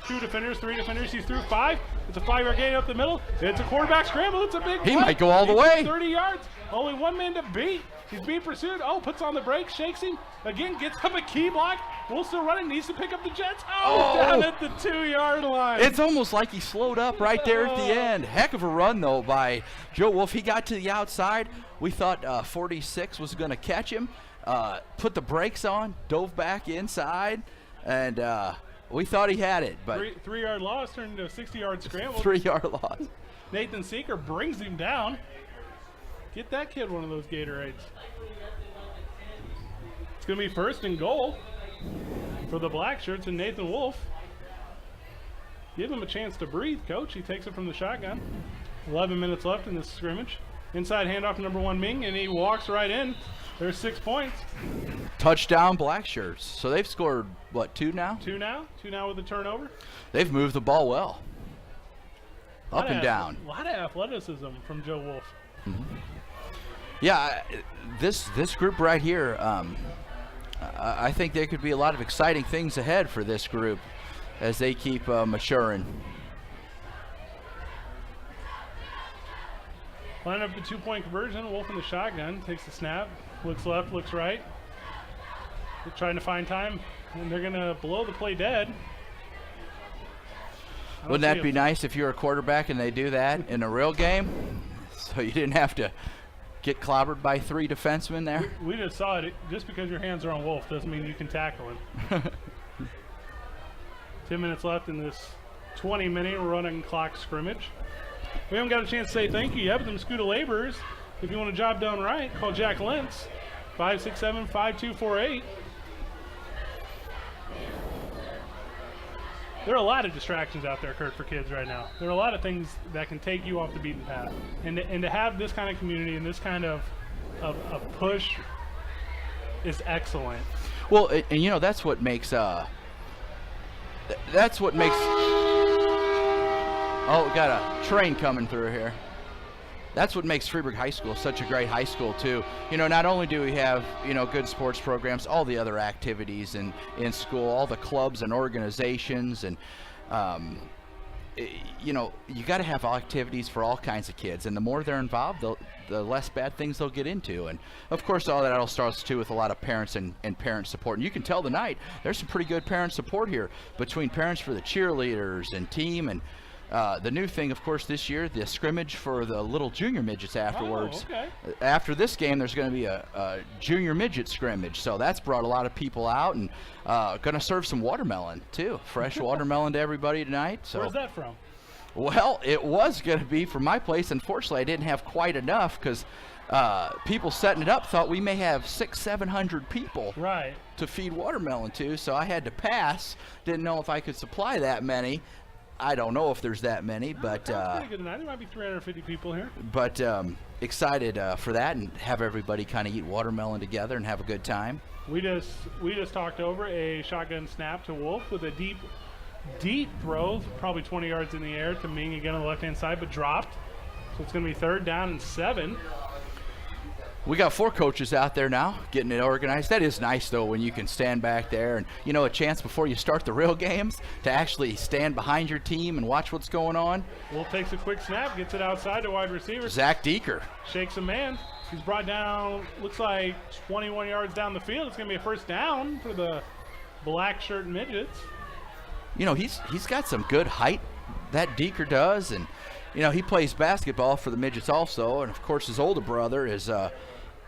2 defenders. 3 defenders. He's through 5. It's a 5-yard gain up the middle. It's a quarterback scramble. It's a big play. He might go all the way. 30 yards. Only 1 man to beat. He's being pursued. Oh, puts on the brakes. Shakes him. Again, gets up a key block. Wolf still running. Needs to pick up the Jets. Oh, down at the 2-yard line. It's almost like he slowed up right there at the end. Heck of a run, though, by Joe Wolf. He got to the outside. We thought 46 was going to catch him. Put the brakes on, dove back inside, and we thought he had it. But 3-yard loss turned into a 60-yard scramble. 3-yard loss. Nathan Seeker brings him down. Get that kid one of those Gatorades. It's going to be 1st and goal for the black shirts and Nathan Wolf. Give him a chance to breathe, coach. He takes it from the shotgun. 11 minutes left in this scrimmage. Inside handoff to number 1 Ming, and he walks right in. There's 6 points. Touchdown black shirts. So they've scored, what, 2 now? 2 now. 2 now with a turnover. They've moved the ball well. Up and down. A lot of athleticism from Joe Wolf. Mm-hmm. Yeah, this group right here, I think there could be a lot of exciting things ahead for this group as they keep maturing. Line up the 2-point conversion. Wolf in the shotgun. Takes the snap. Looks left, looks right. They're trying to find time, and they're going to blow the play dead. Wouldn't that be nice if you're a quarterback and they do that in a real game? So you didn't have to get clobbered by 3 defensemen there? We just saw it. Just because your hands are on Wolf doesn't mean you can tackle him. 10 minutes left in this 20-minute running clock scrimmage. We haven't got a chance to say thank you yet, but the Muscuda Laborers, if you want a job done right, call Jack Lentz, 567-5248. There are a lot of distractions out there, Kurt, for kids right now. There are a lot of things that can take you off the beaten path. And to have this kind of community and this kind of push is excellent. Well, and you know, that's what makes oh, we got a train coming through here. that's what makes Freeburg High School such a great high school too. Not only do we have good sports programs, all the other activities in school, all the clubs and organizations, and you got to have activities for all kinds of kids, and the more they're involved, the less bad things they'll get into. And of course, all that all starts too with a lot of parents and parent support. And you can tell tonight there's some pretty good parent support here between parents for the cheerleaders and team, and the new thing, of course, this year, the scrimmage for the little junior midgets afterwards. Oh, okay. After this game, there's going to be a junior midget scrimmage, so that's brought a lot of people out, and going to serve some watermelon too, fresh watermelon to everybody tonight. So. Where's that from? Well, it was going to be from my place. Unfortunately, I didn't have quite enough because people setting it up thought we may have 600-700 people to feed watermelon to, so I had to pass. Didn't know if I could supply that many. I don't know if there's that many, but pretty good tonight. There might be 350 people here. But excited for that, and have everybody kind of eat watermelon together and have a good time. We just talked over a shotgun snap to Wolf with a deep throw, probably 20 yards in the air to Ming again on the left-hand side, but dropped. So it's going to be 3rd down and 7. We got 4 coaches out there now getting it organized. That is nice, though, when you can stand back there and, a chance before you start the real games to actually stand behind your team and watch what's going on. Wolf takes a quick snap, gets it outside to wide receiver. Zach Deeker. Shakes a man. He's brought down, looks like 21 yards down the field. It's going to be a 1st down for the black shirt midgets. He's got some good height, that Deeker does, and he plays basketball for the midgets also, and of course his older brother is a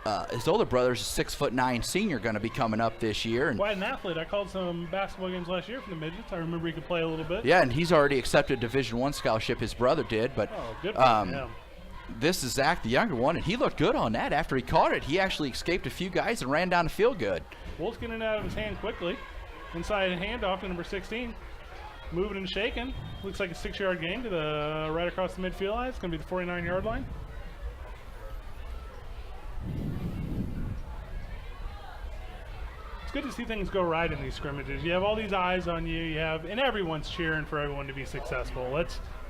6'9" senior going to be coming up this year. And quite an athlete. I called some basketball games last year for the midgets. I remember he could play a little bit. Yeah, and he's already accepted Division I scholarship. His brother did, but good for him. This is Zach, the younger one, and he looked good on that. After he caught it, he actually escaped a few guys and ran down the field good. Wolf's getting it out of his hand quickly. Inside handoff to number 16. Moving and shaking. Looks like a 6-yard gain to the right across the midfield line. It's going to be the 49-yard line. It's good to see things go right in these scrimmages. You have all these eyes on you. And everyone's cheering for everyone to be successful.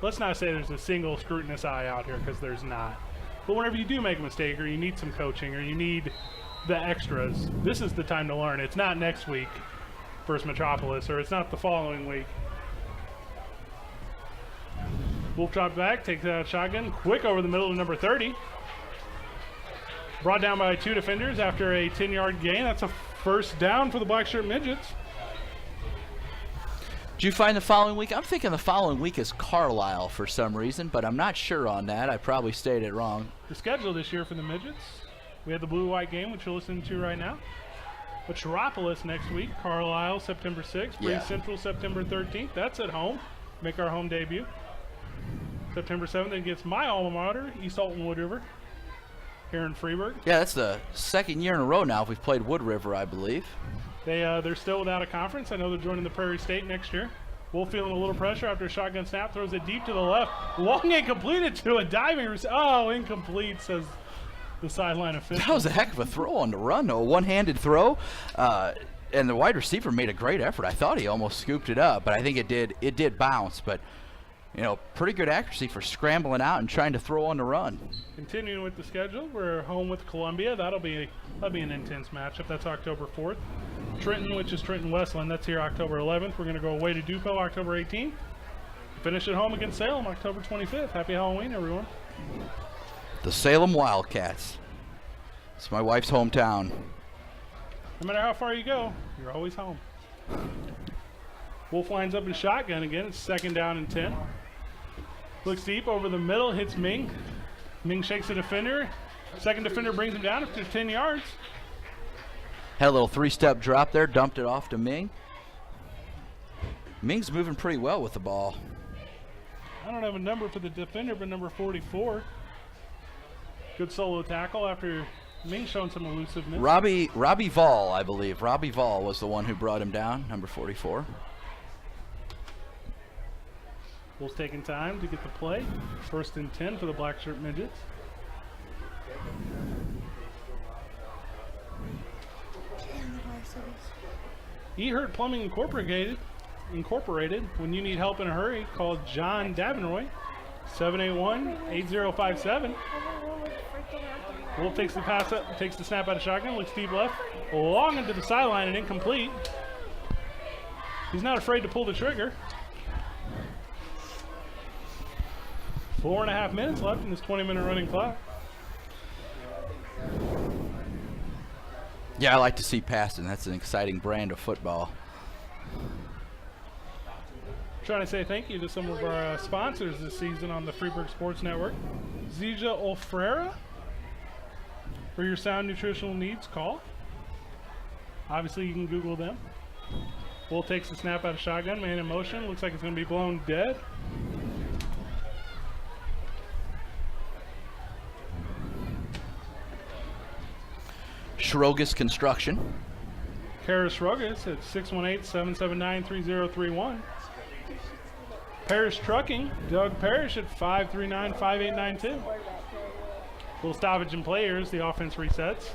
Let's not say there's a single scrutinous eye out here, because there's not. But whenever you do make a mistake, or you need some coaching, or you need the extras, this is the time to learn. It's not next week versus Metropolis, or it's not the following week. Wolf drops back, takes out shotgun, quick over the middle of number 30. Brought down by 2 defenders after a 10-yard gain. That's a 1st down for the black shirt midgets. Did you find the following week? I'm thinking the following week is Carlisle for some reason, but I'm not sure on that. I probably stated it wrong. The schedule this year for the midgets, we have the blue-white game, which you're listening to right now. Metropolis next week, Carlisle September 6th, Bree Central September 13th. That's at home. Make our home debut. September 7th against my alma mater, East Alton Wood River, here in Freeburg. Yeah, that's the 2nd year in a row now we've played Wood River, I believe. They're still without a conference. I know they're joining the Prairie State next year. Wolf feeling a little pressure after a shotgun snap, throws it deep to the left. Long and completed to a diving receiver. Oh, incomplete, says the sideline official. That was a heck of a throw on the run, though. A one-handed throw. And the wide receiver made a great effort. I thought he almost scooped it up, but I think it did bounce. But pretty good accuracy for scrambling out and trying to throw on the run. Continuing with the schedule, we're home with Columbia. That'll be an intense matchup. That's October 4th. Trenton, which is Trenton Westland, that's here October 11th. We're going to go away to Dupo October 18th. Finish at home against Salem October 25th. Happy Halloween, everyone. The Salem Wildcats. It's my wife's hometown. No matter how far you go, you're always home. Wolf lines up in shotgun again. It's 2nd down and 10. Looks deep over the middle, hits Ming. Ming shakes the defender. 2nd defender brings him down after 10 yards. Had a little 3-step drop there, dumped it off to Ming. Ming's moving pretty well with the ball. I don't have a number for the defender, but number 44. Good solo tackle after Ming showing some elusiveness. Robbie Vall, I believe. Robbie Vall was the one who brought him down, number 44. Wolf's taking time to get the play. 1st and 10 for the black shirt midgets. Ehurt Plumbing Incorporated. When you need help in a hurry, call John Davenroy, 781-8057. Wolf takes the pass up, takes the snap out of shotgun, looks deep left, long into the sideline and incomplete. He's not afraid to pull the trigger. 4.5 minutes left in this 20-minute running clock. Yeah, I like to see passing. That's an exciting brand of football. Trying to say thank you to some of our sponsors this season on the Freeburg Sports Network. Zija Olfrera. For your sound nutritional needs, call. Obviously, you can Google them. Bull takes the snap out of shotgun, man in motion. Looks like it's going to be blown dead. Schrogus Construction. Karis Schrogus at 618-779-3031. Parrish Trucking, Doug Parrish at 539-5892. Little stoppage in players, the offense resets.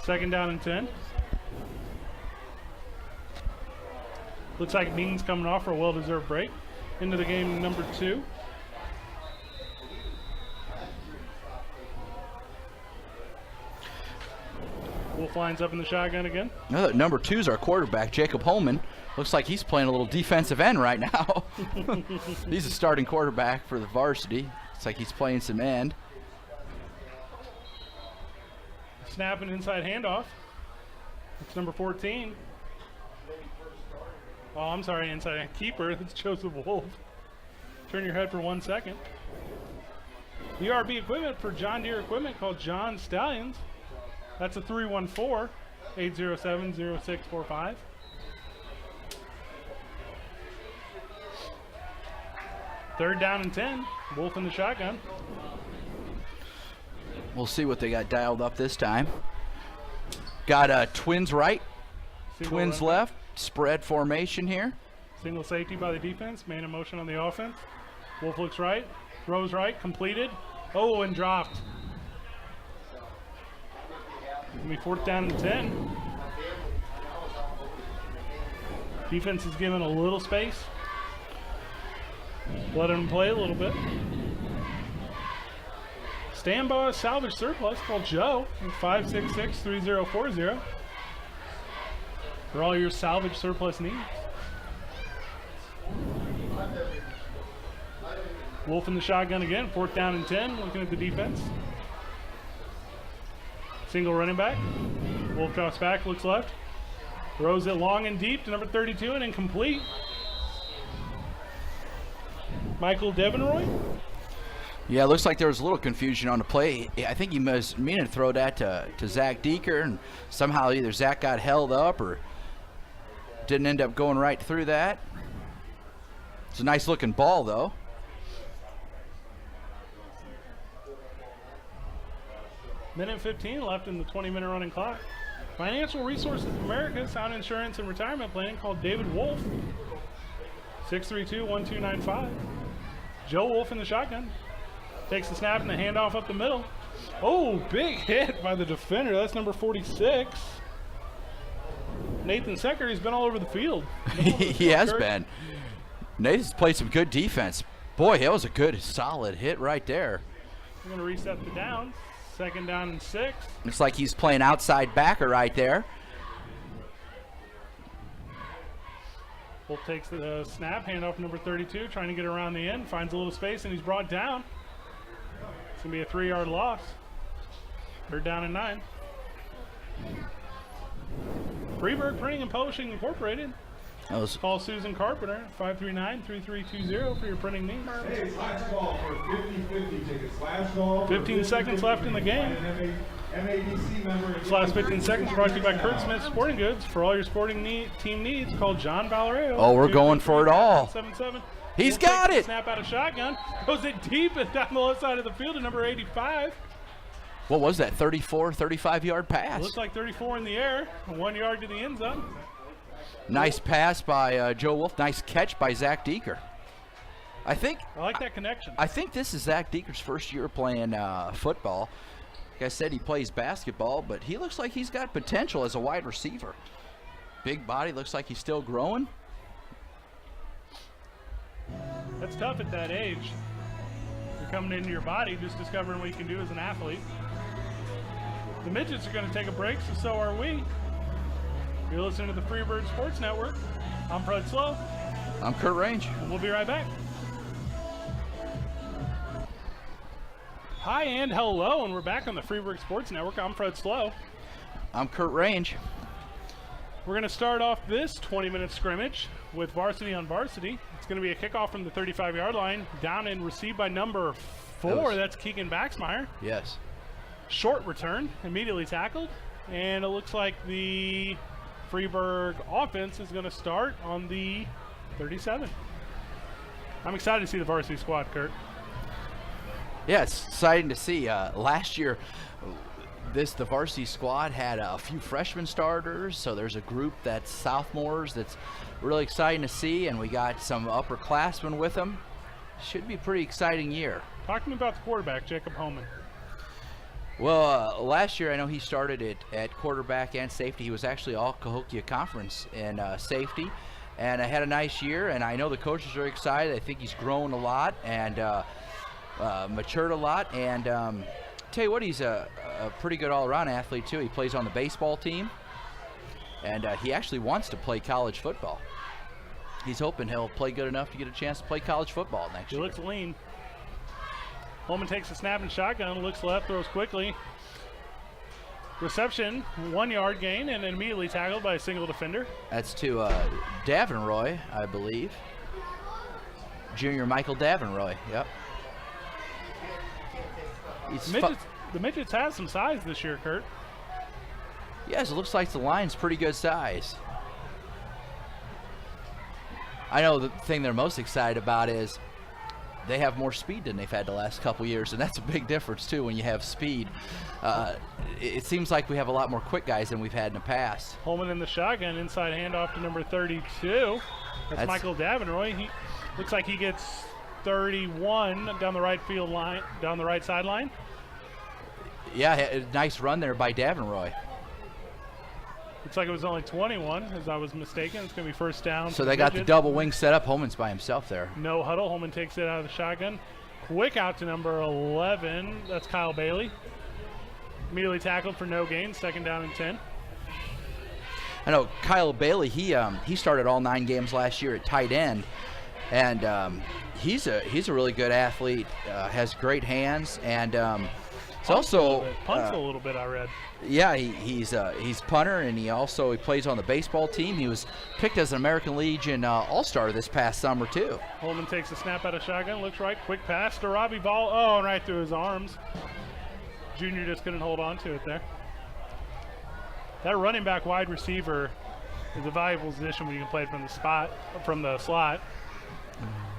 2nd down and 10. Looks like Means coming off for a well-deserved break. Into the game, number 2. Wolf lines up in the shotgun again. Number 2 is our quarterback, Jacob Holman. Looks like he's playing a little defensive end right now. He's a starting quarterback for the varsity. Looks like he's playing some end. Snap and inside handoff. It's number 14. Oh, I'm sorry, inside keeper. That's Joseph Wolf. Turn your head for 1 second. ERB equipment for John Deere equipment called John Stallions. That's a 314-807-0645. Third down and 10. Wolf in the shotgun. We'll see what they got dialed up this time. Got twins right, twins left, spread formation here. Single safety by the defense, man in motion on the offense. Wolf looks right, throws right, completed. Oh, and dropped. Gonna be 4th down and 10. Defense is given a little space. Let him play a little bit. Stand by a salvage surplus called Joe at 566-3040 for all your salvage surplus needs. Wolf in the shotgun again, 4th down and 10, looking at the defense. Single running back. Wolf drops back, looks left. Throws it long and deep to number 32 and incomplete. Michael Devenroy. Yeah, it looks like there was a little confusion on the play. I think he was meaning to throw that to Zach Deeker, and somehow either Zach got held up or didn't end up going right through that. It's a nice looking ball, though. Minute 15 left in the 20-minute running clock. Financial Resources of America, Sound Insurance and Retirement Plan called David Wolf. 632-1295. Joe Wolf in the shotgun. Takes the snap and the handoff up the middle. Oh, big hit by the defender. That's number 46. Nathan Secker, he's been all over the field. He has been. Nathan's played some good defense. Boy, that was a good, solid hit right there. We're going to reset the downs. 2nd down and 6. Looks like he's playing outside backer right there. Wolf takes the snap, handoff number 32, trying to get around the end, finds a little space, and he's brought down. It's going to be a 3-yard loss. 3rd down and 9. Freeburg Printing and Publishing Incorporated. Call Susan Carpenter, 539-3320 for your printing needs. Hey, last call for 50-50 tickets. Last call. 15 seconds left in the game. MABC member. This last 15 seconds brought to you by Kurt Smith Sporting Goods. For all your sporting team needs, call John Valerio. Oh, we're going for it all. 7-7. He's got it. Snap out of shotgun. Goes it deep and down the left side of the field to number 85. What was that, 35-yard pass? Looks like 34 in the air. 1 yard to the end zone. Nice pass by Joe Wolf. Nice catch by Zach Deeker. I like that connection. I think this is Zach Deeker's first year playing football. Like I said, he plays basketball, but he looks like he's got potential as a wide receiver. Big body, looks like he's still growing. That's tough at that age. coming into your body, just discovering what you can do as an athlete. The Midgets are going to take a break, so are we. You're listening to the Freebird Sports Network. I'm Fred Slow. I'm Kurt Range. And we'll be right back. Hi and hello, and we're back on the Freebird Sports Network. I'm Fred Slow. I'm Kurt Range. We're going to start off this 20-minute scrimmage with varsity on varsity. It's going to be a kickoff from the 35-yard line, down and received by number 4. That's Keegan Baxmeyer. Yes. Short return, immediately tackled, and it looks like the Freeburg offense is going to start on the 37. I'm excited to see the varsity squad, Kurt. Yeah, it's exciting to see. Last year, the varsity squad had a few freshman starters, so there's a group that's sophomores that's really exciting to see, and we got some upperclassmen with them. Should be a pretty exciting year. Talk to me about the quarterback, Jacob Holman. Well, last year I know he started at quarterback and safety. He was actually all Cahokia Conference in safety, and I had a nice year, and I know the coaches are excited. I think he's grown a lot and matured a lot, and tell you what, he's a pretty good all-around athlete too. He plays on the baseball team, and he actually wants to play college football. He's hoping he'll play good enough to get a chance to play college football next year. He looks lean. Holman takes a snap and shotgun, looks left, throws quickly. Reception, 1-yard gain, and immediately tackled by a single defender. That's to Davenroy, I believe. Junior Michael Davenroy, yep. The Midgets have some size this year, Kurt. Yes, it looks like the line's pretty good size. I know the thing they're most excited about is they have more speed than they've had the last couple years, and that's a big difference too when you have speed. It seems like we have a lot more quick guys than we've had in the past. Holman in the shotgun, inside handoff to number 32. That's Michael Davenroy. He looks like he gets 31 down the right field line, down the right sideline. Yeah, a nice run there by Davenroy. Looks like it was only 21, as I was mistaken. It's going to be first down. So they got the double wing set up. Holman's by himself there. No huddle. Holman takes it out of the shotgun. Quick out to number 11. That's Kyle Bailey. Immediately tackled for no gain. Second down and 10. I know Kyle Bailey, he started all 9 games last year at tight end. And he's a really good athlete, has great hands, and it's also punts a little bit. I read. Yeah, he's punter, and he plays on the baseball team. He was picked as an American Legion All-Star this past summer too. Holman takes a snap out of shotgun, looks right, quick pass to Robbie Ball. Oh, and right through his arms. Junior just couldn't hold on to it there. That running back wide receiver is a valuable position when you can play it from the slot.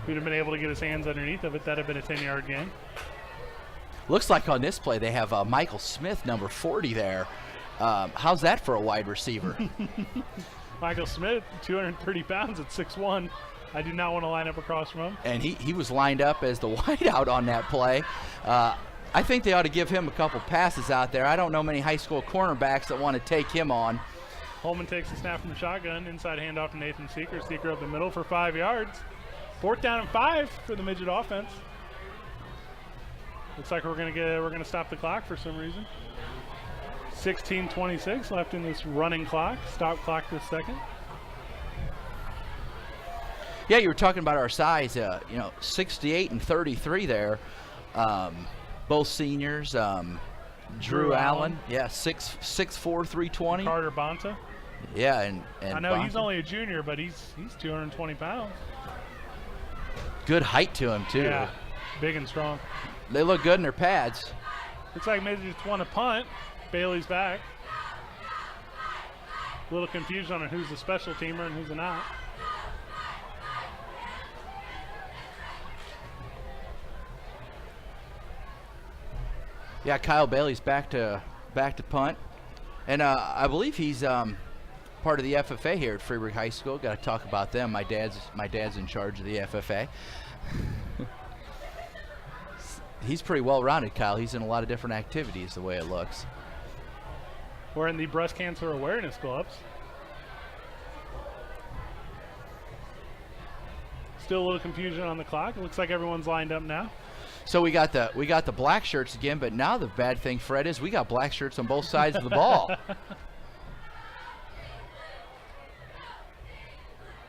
If he'd have been able to get his hands underneath of it, that'd have been a 10-yard gain. Looks like on this play they have Michael Smith, number 40 there. How's that for a wide receiver? Michael Smith, 230 pounds at 6'1". I do not want to line up across from him. And he was lined up as the wideout on that play. I think they ought to give him a couple passes out there. I don't know many high school cornerbacks that want to take him on. Holman takes a snap from the shotgun, inside handoff to Nathan Seeker. Seeker up the middle for 5 yards. 4th down and 5 for the Midget offense. Looks like we're gonna stop the clock for some reason. 16:26 left in this running clock. Stop clock this second. Yeah, you were talking about our size. 68 and 33 there. Both seniors. Drew Allen. Yeah, 6'4", 320. Carter Bonta. Yeah, and I know Bonta. He's only a junior, but he's 220 pounds. Good height to him too. Yeah, big and strong. They look good in their pads. Looks like maybe just want to punt. Bailey's back. A little confusion on who's a special teamer and who's not. Yeah, Kyle Bailey's back to punt, and I believe he's part of the FFA here at Freeburg High School. Got to talk about them. My dad's in charge of the FFA. He's pretty well-rounded, Kyle. He's in a lot of different activities, the way it looks. We're in the breast cancer awareness clubs. Still a little confusion on the clock. It looks like everyone's lined up now. So we got the black shirts again, but now the bad thing, Fred, is we got black shirts on both sides of the ball.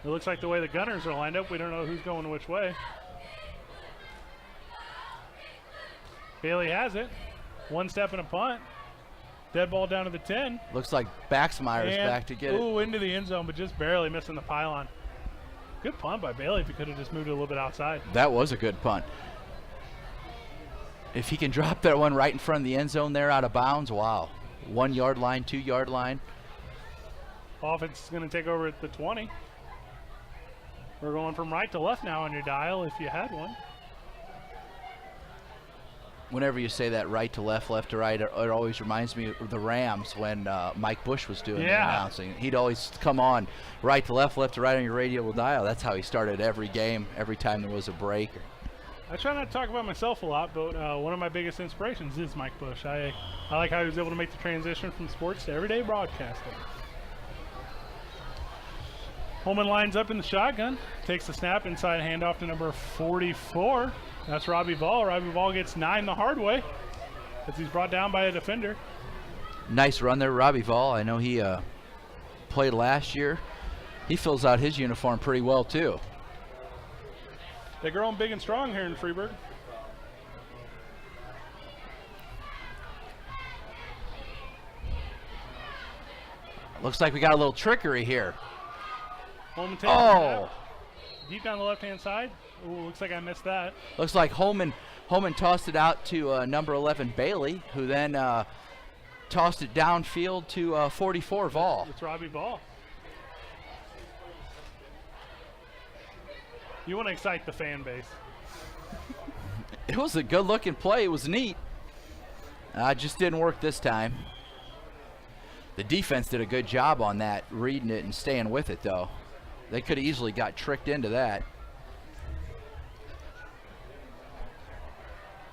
It looks like the way the gunners are lined up, we don't know who's going which way. Bailey has it. One step and a punt. Dead ball down to the 10. Looks like Baxmeyer's back to get it. Ooh, into the end zone, but just barely missing the pylon. Good punt by Bailey if he could have just moved it a little bit outside. That was a good punt. If he can drop that one right in front of the end zone there out of bounds, wow. 1 yard line, 2 yard line. Offense is going to take over at the 20. We're going from right to left now on your dial if you had one. Whenever you say that right to left, left to right, it always reminds me of the Rams when Mike Bush was doing the announcing. He'd always come on right to left to right on your radio dial. That's how he started every game, every time there was a break. I try not to talk about myself a lot, but one of my biggest inspirations is Mike Bush. I like how he was able to make the transition from sports to everyday broadcasting. Holman lines up in the shotgun, takes the snap, inside handoff to number 44. That's Robbie Ball. Robbie Ball gets 9 the hard way as he's brought down by a defender. Nice run there, Robbie Ball. I know he played last year. He fills out his uniform pretty well, too. They're growing big and strong here in Freeburg. Looks like we got a little trickery here. Holman takes the snap. Deep down the left-hand side. Ooh, looks like I missed that. Looks like Holman tossed it out to number 11 Bailey, who then tossed it downfield to 44 Vol. It's Robbie Ball. You want to excite the fan base. It was a good-looking play. It was neat. Just didn't work this time. The defense did a good job on that, reading it and staying with it, though. They could have easily got tricked into that.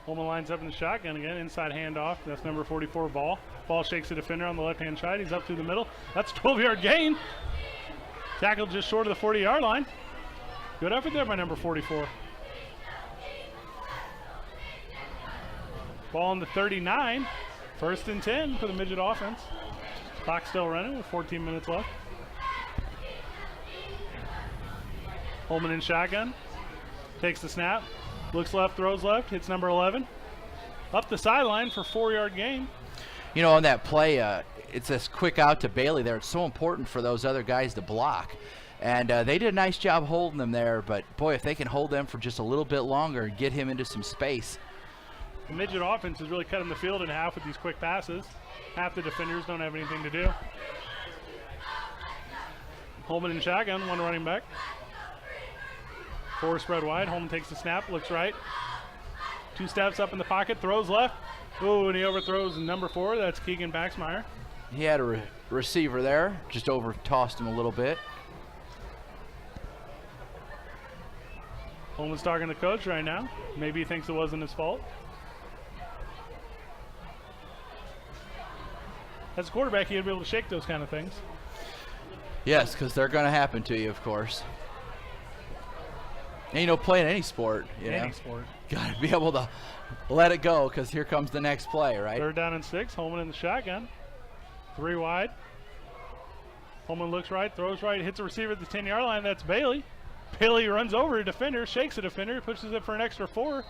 Holman lines up in the shotgun again, inside handoff. That's number 44 Ball. Ball shakes the defender on the left-hand side. He's up through the middle. That's a 12-yard gain. Tackled just short of the 40-yard line. Good effort there by number 44. Ball on the 39. 1st and 10 for the Midget offense. Clock still running with 14 minutes left. Holman in shotgun. Takes the snap. Looks left, throws left, hits number 11. Up the sideline for 4-yard gain. You know, on that play, it's this quick out to Bailey there. It's so important for those other guys to block. And they did a nice job holding them there. But, boy, if they can hold them for just a little bit longer and get him into some space. The Midget offense is really cutting the field in half with these quick passes. Half the defenders don't have anything to do. Holman in shotgun, one running back. 4 spread wide. Holman takes the snap, looks right. 2 steps up in the pocket, throws left. Ooh, and he overthrows number 4. That's Keegan Baxmeyer. He had a receiver there, just over-tossed him a little bit. Holman's talking to coach right now. Maybe he thinks it wasn't his fault. As a quarterback, he'd be able to shake those kind of things. Yes, because they're going to happen to you, of course. And, you know, playing any sport, Any sport. Got to be able to let it go because here comes the next play, right? 3rd down and 6. Holman in the shotgun. 3 wide. Holman looks right, throws right, hits a receiver at the 10-yard line. That's Bailey. Bailey runs over a defender, shakes a defender, pushes it for an extra 4.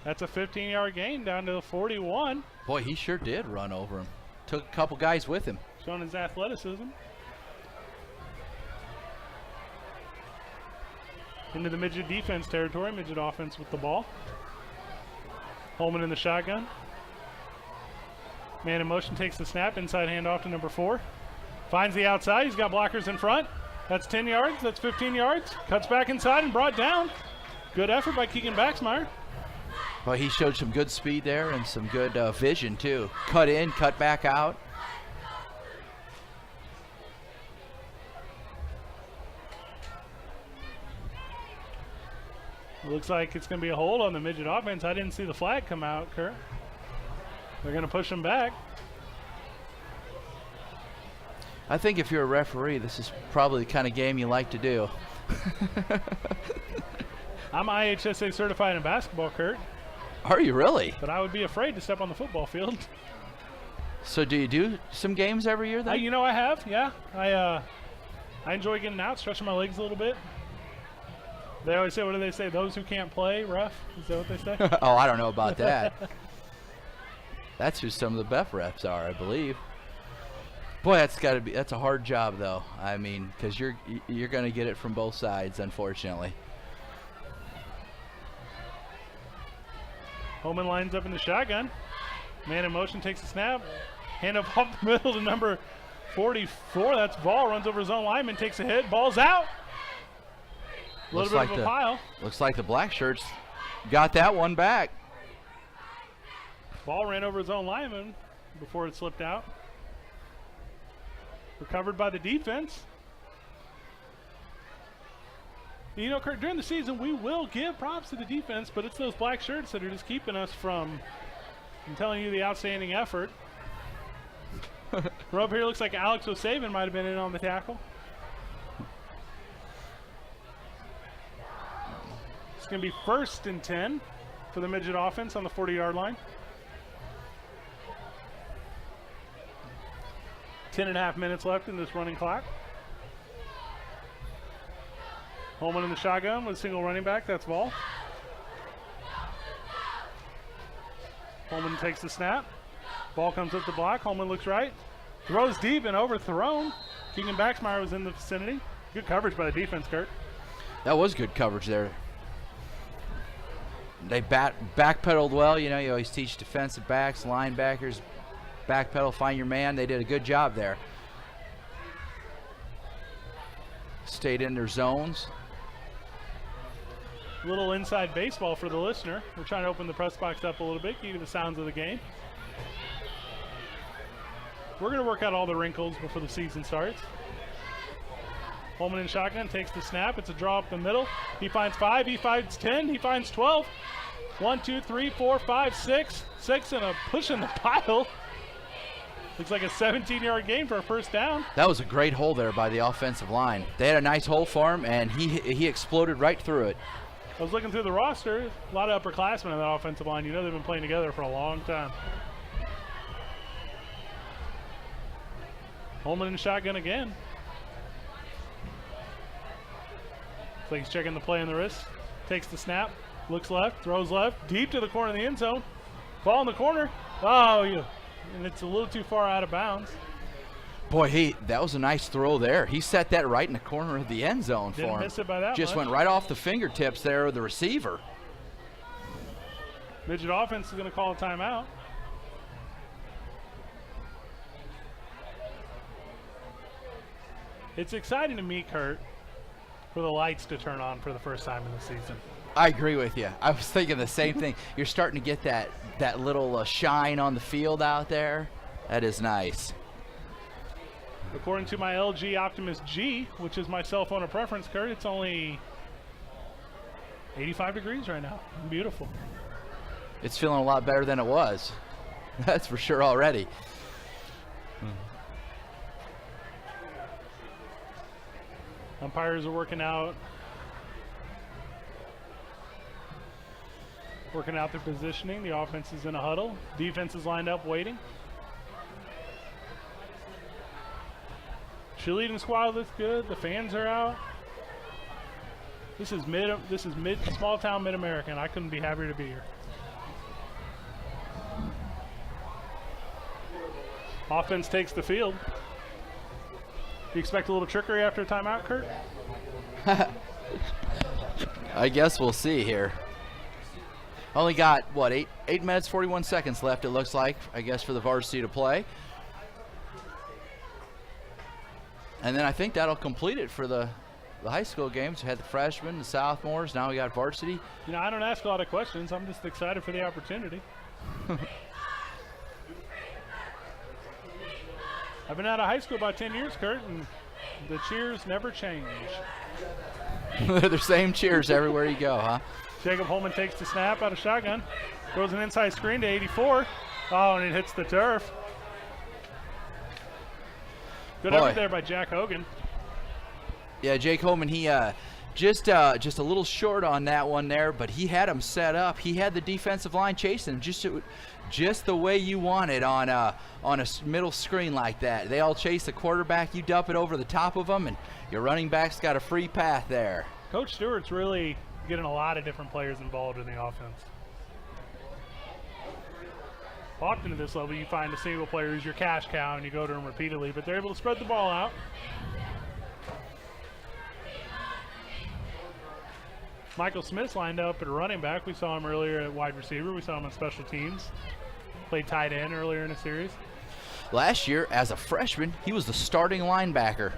That's a 15-yard gain down to the 41. Boy, he sure did run over him. Took a couple guys with him. Showing his athleticism. Into the Midget defense territory. Midget offense with the ball. Holman in the shotgun. Man in motion takes the snap. Inside handoff to number 4. Finds the outside. He's got blockers in front. That's 10 yards. That's 15 yards. Cuts back inside and brought down. Good effort by Keegan Baxmeyer. Well, he showed some good speed there and some good vision, too. Cut in, cut back out. Looks like it's going to be a hold on the Midget offense. I didn't see the flag come out, Kurt. They're going to push him back. I think if you're a referee, this is probably the kind of game you like to do. I'm IHSA certified in basketball, Kurt. Are you really? But I would be afraid to step on the football field. So do you do some games every year then? You know, I have, yeah. I enjoy getting out, stretching my legs a little bit. They always say, what do they say? Those who can't play, rough? Is that what they say? Oh, I don't know about that. That's who some of the best reps are, I believe. Boy, that's a hard job though. I mean, because you're going to get it from both sides, unfortunately. Holman lines up in the shotgun. Man in motion, takes a snap. Hand up the middle to number 44. That's Ball. Runs over his own lineman, takes a hit. Ball's out. A little bit of a pile. Looks like the black shirts got that one back. Ball ran over his own lineman before it slipped out. Recovered by the defense. You know, Kurt, during the season, we will give props to the defense, but it's those black shirts that are just keeping us from telling you the outstanding effort. From up here, looks like Alex O'Savin might have been in on the tackle. It's going to be 1st and 10 for the Midget offense on the 40-yard line. 10.5 minutes left in this running clock. Holman in the shotgun with a single running back. That's Ball. Holman takes the snap. Ball comes up the block. Holman looks right. Throws deep and overthrown. Keegan Baxmeyer was in the vicinity. Good coverage by the defense, Kurt. That was good coverage there. They backpedaled well. You know, you always teach defensive backs, linebackers, backpedal, find your man. They did a good job there. Stayed in their zones. Little inside baseball for the listener. We're trying to open the press box up a little bit, give you the sounds of the game. We're going to work out all the wrinkles before the season starts. Holman in shotgun takes the snap. It's a draw up the middle. He finds 5, he finds 10, he finds 12. 1, 2, 3, 4, 5, 6. 6 and a push in the pile. Looks like a 17-yard gain for a first down. That was a great hole there by the offensive line. They had a nice hole for him, and he exploded right through it. I was looking through the roster. A lot of upperclassmen on that offensive line. You know they've been playing together for a long time. Holman in the shotgun again. Looks like he's checking the play in the wrist. Takes the snap. Looks left. Throws left. Deep to the corner of the end zone. Ball in the corner. Oh, yeah. And it's a little too far out of bounds. Boy, that was a nice throw there. He set that right in the corner of the end zone for him. Didn't miss it by that Just much. went right off the fingertips there of the receiver. Midget offense is going to call a timeout. It's exciting to me, Kurt, for the lights to turn on for the first time in the season. I agree with you. I was thinking the same thing. You're starting to get that little shine on the field out there. That is nice. According to my LG Optimus G, which is my cell phone of preference, Kurt, it's only 85 degrees right now. Beautiful. It's feeling a lot better than it was. That's for sure already. Umpires are working out their positioning. The offense is in a huddle. Defense is lined up waiting. Cheerleading squad looks good. The fans are out. This is small town Mid-American. I couldn't be happier to be here. Offense takes the field. Do you expect a little trickery after a timeout, Kurt? I guess we'll see here. Only got, what, 8 minutes, 41 seconds left, it looks like, I guess, for the varsity to play. And then I think that'll complete it for the high school games. We had the freshmen, the sophomores, now we got varsity. You know, I don't ask a lot of questions. I'm just excited for the opportunity. I've been out of high school about 10 years, Kurt, and the cheers never change. They're the same cheers everywhere you go, huh? Jacob Holman takes the snap out of shotgun. Throws an inside screen to 84. Oh, and it hits the turf. Good effort there by Jack Hogan. Yeah, Jake Holman, he Just a little short on that one there, but he had him set up. He had the defensive line chasing him just the way you want it on a middle screen like that. They all chase the quarterback. You dump it over the top of them, and your running back's got a free path there. Coach Stewart's really getting a lot of different players involved in the offense. Often at this level, you find a single player who's your cash cow, and you go to him repeatedly, but they're able to spread the ball out. Michael Smith's lined up at running back. We saw him earlier at wide receiver. We saw him on special teams. Played tight end earlier in the series. Last year, as a freshman, he was the starting linebacker.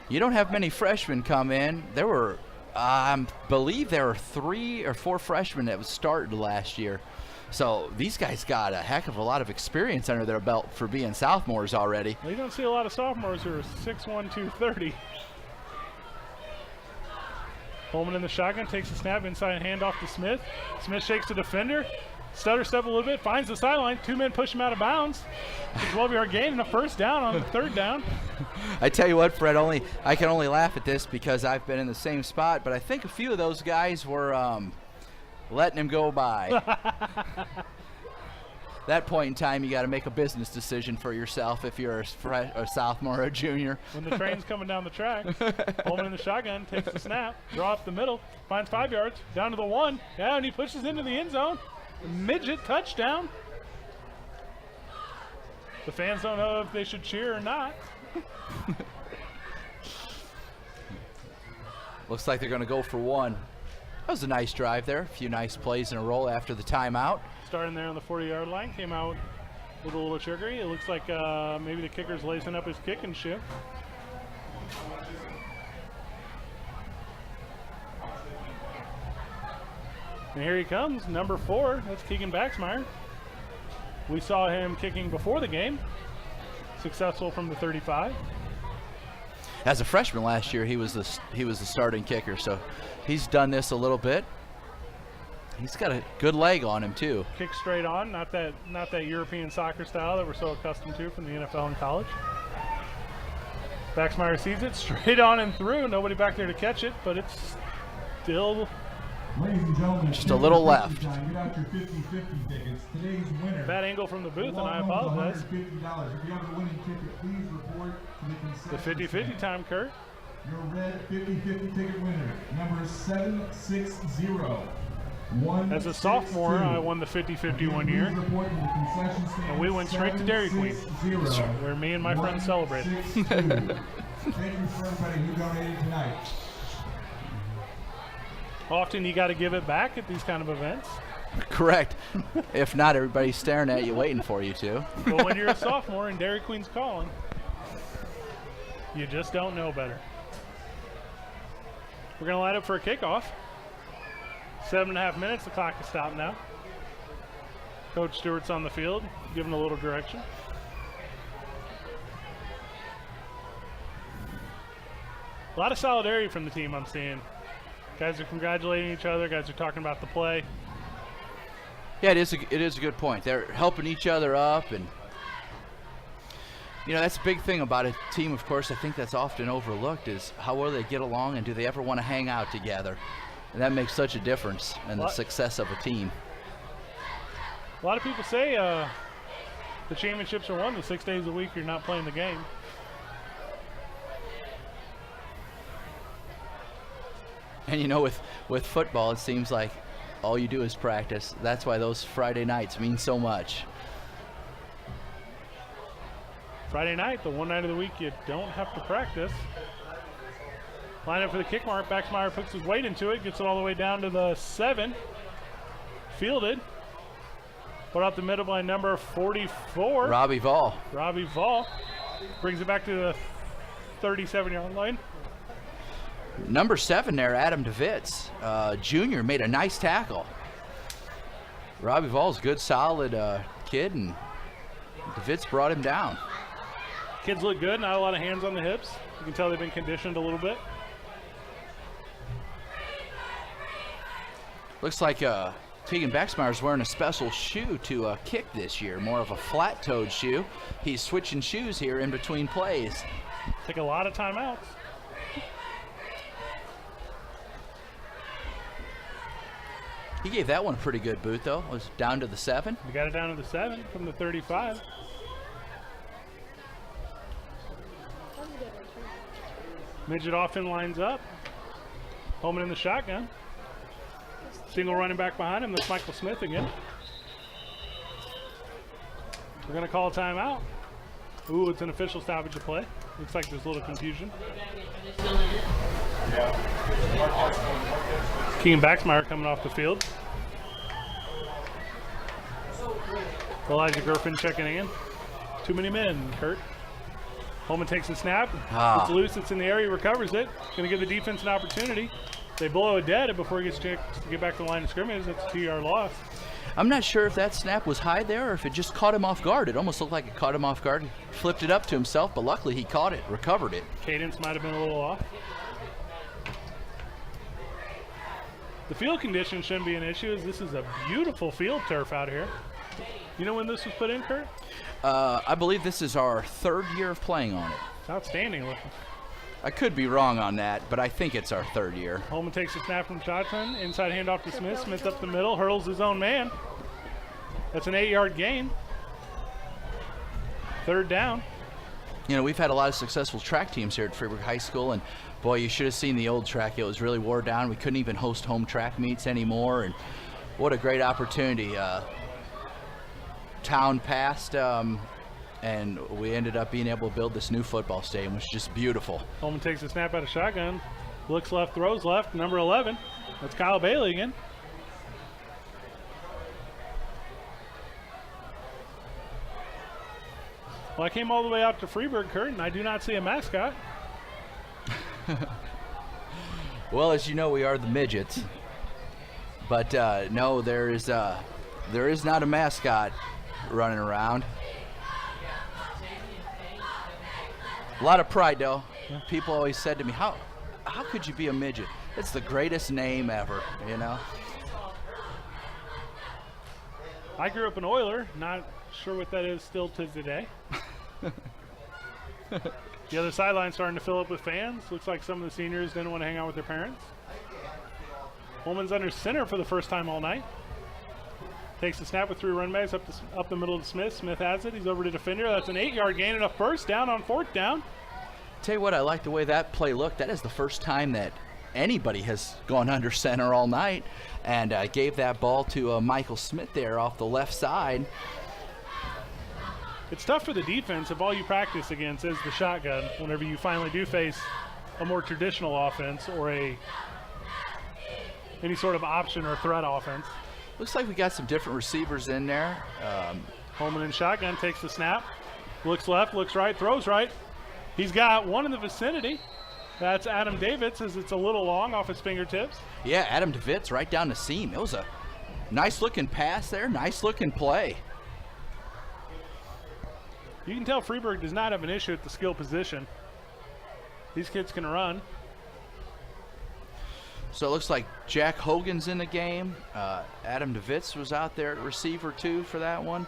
You don't have many freshmen come in. There were, I believe there were 3 or 4 freshmen that started last year. So these guys got a heck of a lot of experience under their belt for being sophomores already. Well, you don't see a lot of sophomores who are 6'1", 230. Holman in the shotgun, takes a snap, inside handoff to Smith. Smith shakes the defender, stutter step a little bit, finds the sideline. 2 men push him out of bounds. It's a 12-yard gain and a first down on the 3rd down. I tell you what, Fred, I can only laugh at this because I've been in the same spot, but I think a few of those guys were letting him go by. That point in time, you got to make a business decision for yourself if you're a sophomore or a junior. When the train's coming down the track, Holman in the shotgun, takes the snap, draw up the middle, finds 5 yards, down to the 1, yeah, and he pushes into the end zone. Midget touchdown. The fans don't know if they should cheer or not. Looks like they're going to go for 1. That was a nice drive there. A few nice plays in a row after the timeout. Starting there on the 40-yard line, came out with a little trickery. It looks like maybe the kicker's lacing up his kicking shoe. And here he comes, number 4. That's Keegan Baxmeyer. We saw him kicking before the game. Successful from the 35. As a freshman last year, he was the starting kicker, so he's done this a little bit. He's got a good leg on him too. Kick straight on, not that European soccer style that we're so accustomed to from the NFL and college. Baxmeyer sees it straight on and through. Nobody back there to catch it, but it's still Ladies and gentlemen, just a little left. Get out your 50-50 tickets. Today's winner. bad angle from the booth, and I apologize. $150. If you have a winning ticket, please report to the concession The 50-50 time, Kurt. Your red 50-50 ticket winner, number 760. As a sophomore, I won the 50-50 one year, and we went straight to Dairy Queen, where me and my friends celebrated. Thank you for everybody who donated tonight. Often you got to give it back at these kind of events. Correct. If not, everybody's staring at you, waiting for you to. But when you're a sophomore and Dairy Queen's calling, you just don't know better. We're going to line up for a kickoff. 7.5 minutes, the clock is stopped now. Coach Stewart's on the field, giving a little direction. A lot of solidarity from the team I'm seeing. Guys are congratulating each other, guys are talking about the play. Yeah, it is a good point. They're helping each other up, and you know, that's a big thing about a team, of course. I think that's often overlooked is how well they get along and do they ever want to hang out together. And that makes such a difference in the success of a team. A lot of people say the championships are won the 6 days a week you're not playing the game. And you know, with football, it seems like all you do is practice. That's why those Friday nights mean so much. Friday night, the one night of the week you don't have to practice. Line up for the kick mark. Baxmeyer puts his weight into it, gets it all the way down to the 7. Fielded. Put out the middle by number 44. Robbie Vall. Robbie Vall brings it back to the 37-yard line. Number 7 there, Adam DeVitz, junior, made a nice tackle. Robbie Vall's a good, solid kid, and DeVitz brought him down. Kids look good, not a lot of hands on the hips. You can tell they've been conditioned a little bit. Looks like Keegan Baxmeyer's wearing a special shoe to kick this year, more of a flat-toed shoe. He's switching shoes here in between plays. Take a lot of timeouts. He gave that one a pretty good boot, though. It was down to the 7. We got it down to the 7 from the 35. Midget often lines up. Holman in the shotgun. Single running back behind him. That's Michael Smith again. We're going to call a timeout. Ooh, it's an official stoppage of play. Looks like there's a little confusion. Keegan Baxmeyer coming off the field. Elijah Griffin checking in. Too many men, Kurt. Holman takes a snap. It's loose. It's in the area. Recovers it. Going to give the defense an opportunity. They blow it dead before he gets checked to get back to the line of scrimmage. That's a 2-yard loss. I'm not sure if that snap was high there or if it just caught him off guard. It almost looked like it caught him off guard. He flipped it up to himself, but luckily he caught it, recovered it. Cadence might have been a little off. The field conditions shouldn't be an issue, as this is a beautiful field turf out here. You know when this was put in, Kurt? I believe this is our 3rd year of playing on it. It's outstanding looking. I could be wrong on that, but I think it's our 3rd year. Holman takes a snap from shotgun. Inside handoff to Smith. Smith up the middle, hurdles his own man. That's an 8-yard gain. 3rd down. You know, we've had a lot of successful track teams here at Freeburg High School, and boy, you should have seen the old track. It was really wore down. We couldn't even host home track meets anymore, and what a great opportunity. Town passed, and we ended up being able to build this new football stadium, which is just beautiful. Holman takes a snap out of shotgun. Looks left, throws left. Number 11. That's Kyle Bailey again. Well, I came all the way out to Freeburg, Kurt, and I do not see a mascot. Well, as you know, we are the Midgets. But no, there is not a mascot running around. A lot of pride, though. Yeah. People always said to me, how could you be a midget? It's the greatest name ever, you know? I grew up an Oiler, not sure what that is still to today. The other sideline starting to fill up with fans. Looks like some of the seniors didn't want to hang out with their parents. Holman's under center for the first time all night. Takes the snap with 3 runbacks up the middle to Smith. Smith has it. He's over to defender. That's an 8-yard gain and a first down on 4th down. Tell you what, I like the way that play looked. That is the first time that anybody has gone under center all night, and gave that ball to Michael Smith there off the left side. It's tough for the defense if all you practice against is the shotgun whenever you finally do face a more traditional offense or any sort of option or threat offense. Looks like we got some different receivers in there. Holman in shotgun takes the snap, looks left, looks right, throws right. He's got one in the vicinity. That's Adam Davids, as it's a little long off his fingertips. Yeah, Adam Davids right down the seam. It was a nice looking pass there, nice looking play. You can tell Freeburg does not have an issue at the skill position. These kids can run. So it looks like Jack Hogan's in the game. Adam DeVitz was out there at receiver too for that one.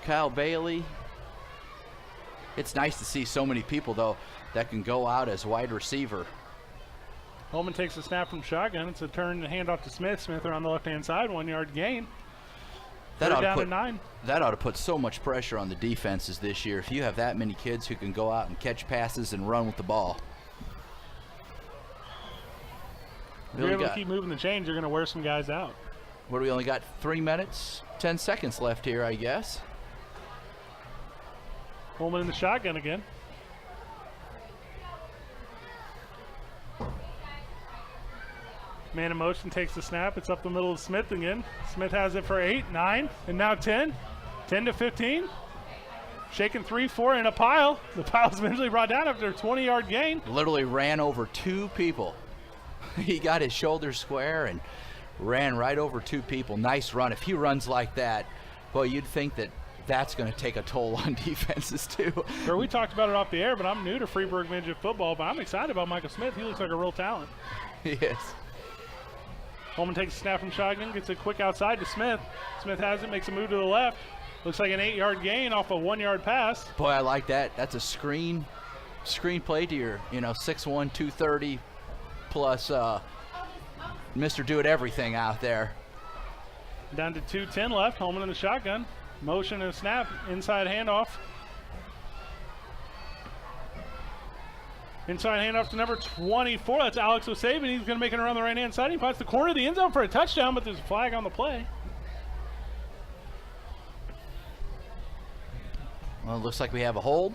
Kyle Bailey. It's nice to see so many people, though, that can go out as wide receiver. Holman takes a snap from shotgun. It's a turn and handoff to Smith. Smith around the left-hand side, 1-yard gain. That down to 9. That ought to put so much pressure on the defenses this year if you have that many kids who can go out and catch passes and run with the ball. If you're able to keep moving the chains, you're going to wear some guys out. What do we only got? 3 minutes, 10 seconds left here, I guess. Holman in the shotgun again. Man in motion takes the snap. It's up the middle of Smith again. Smith has it for 8, 9, and now 10. 10 to 15. Shaking 3, 4 in a pile. The pile's eventually brought down after a 20-yard gain. Literally ran over 2 people. He got his shoulder square and ran right over 2 people. Nice run. If he runs like that, boy, you'd think that that's going to take a toll on defenses too. Sure, we talked about it off the air, but I'm new to Freeburg Midget football, but I'm excited about Michael Smith. He looks like a real talent. Yes. Holman takes a snap from shotgun, gets it quick outside to Smith. Smith has it, makes a move to the left. Looks like an 8-yard gain off a 1-yard pass. Boy, I like that. That's a screen play to your, 6'1", 230 plus Mr. Do-It-Everything out there. Down to 2:10 left. Holman in the shotgun. Motion and a snap. Inside handoff. Inside handoff to number 24. That's Alex O'Savin. He's going to make it around the right-hand side. He pots the corner of the end zone for a touchdown, but there's a flag on the play. Well, it looks like we have a hold.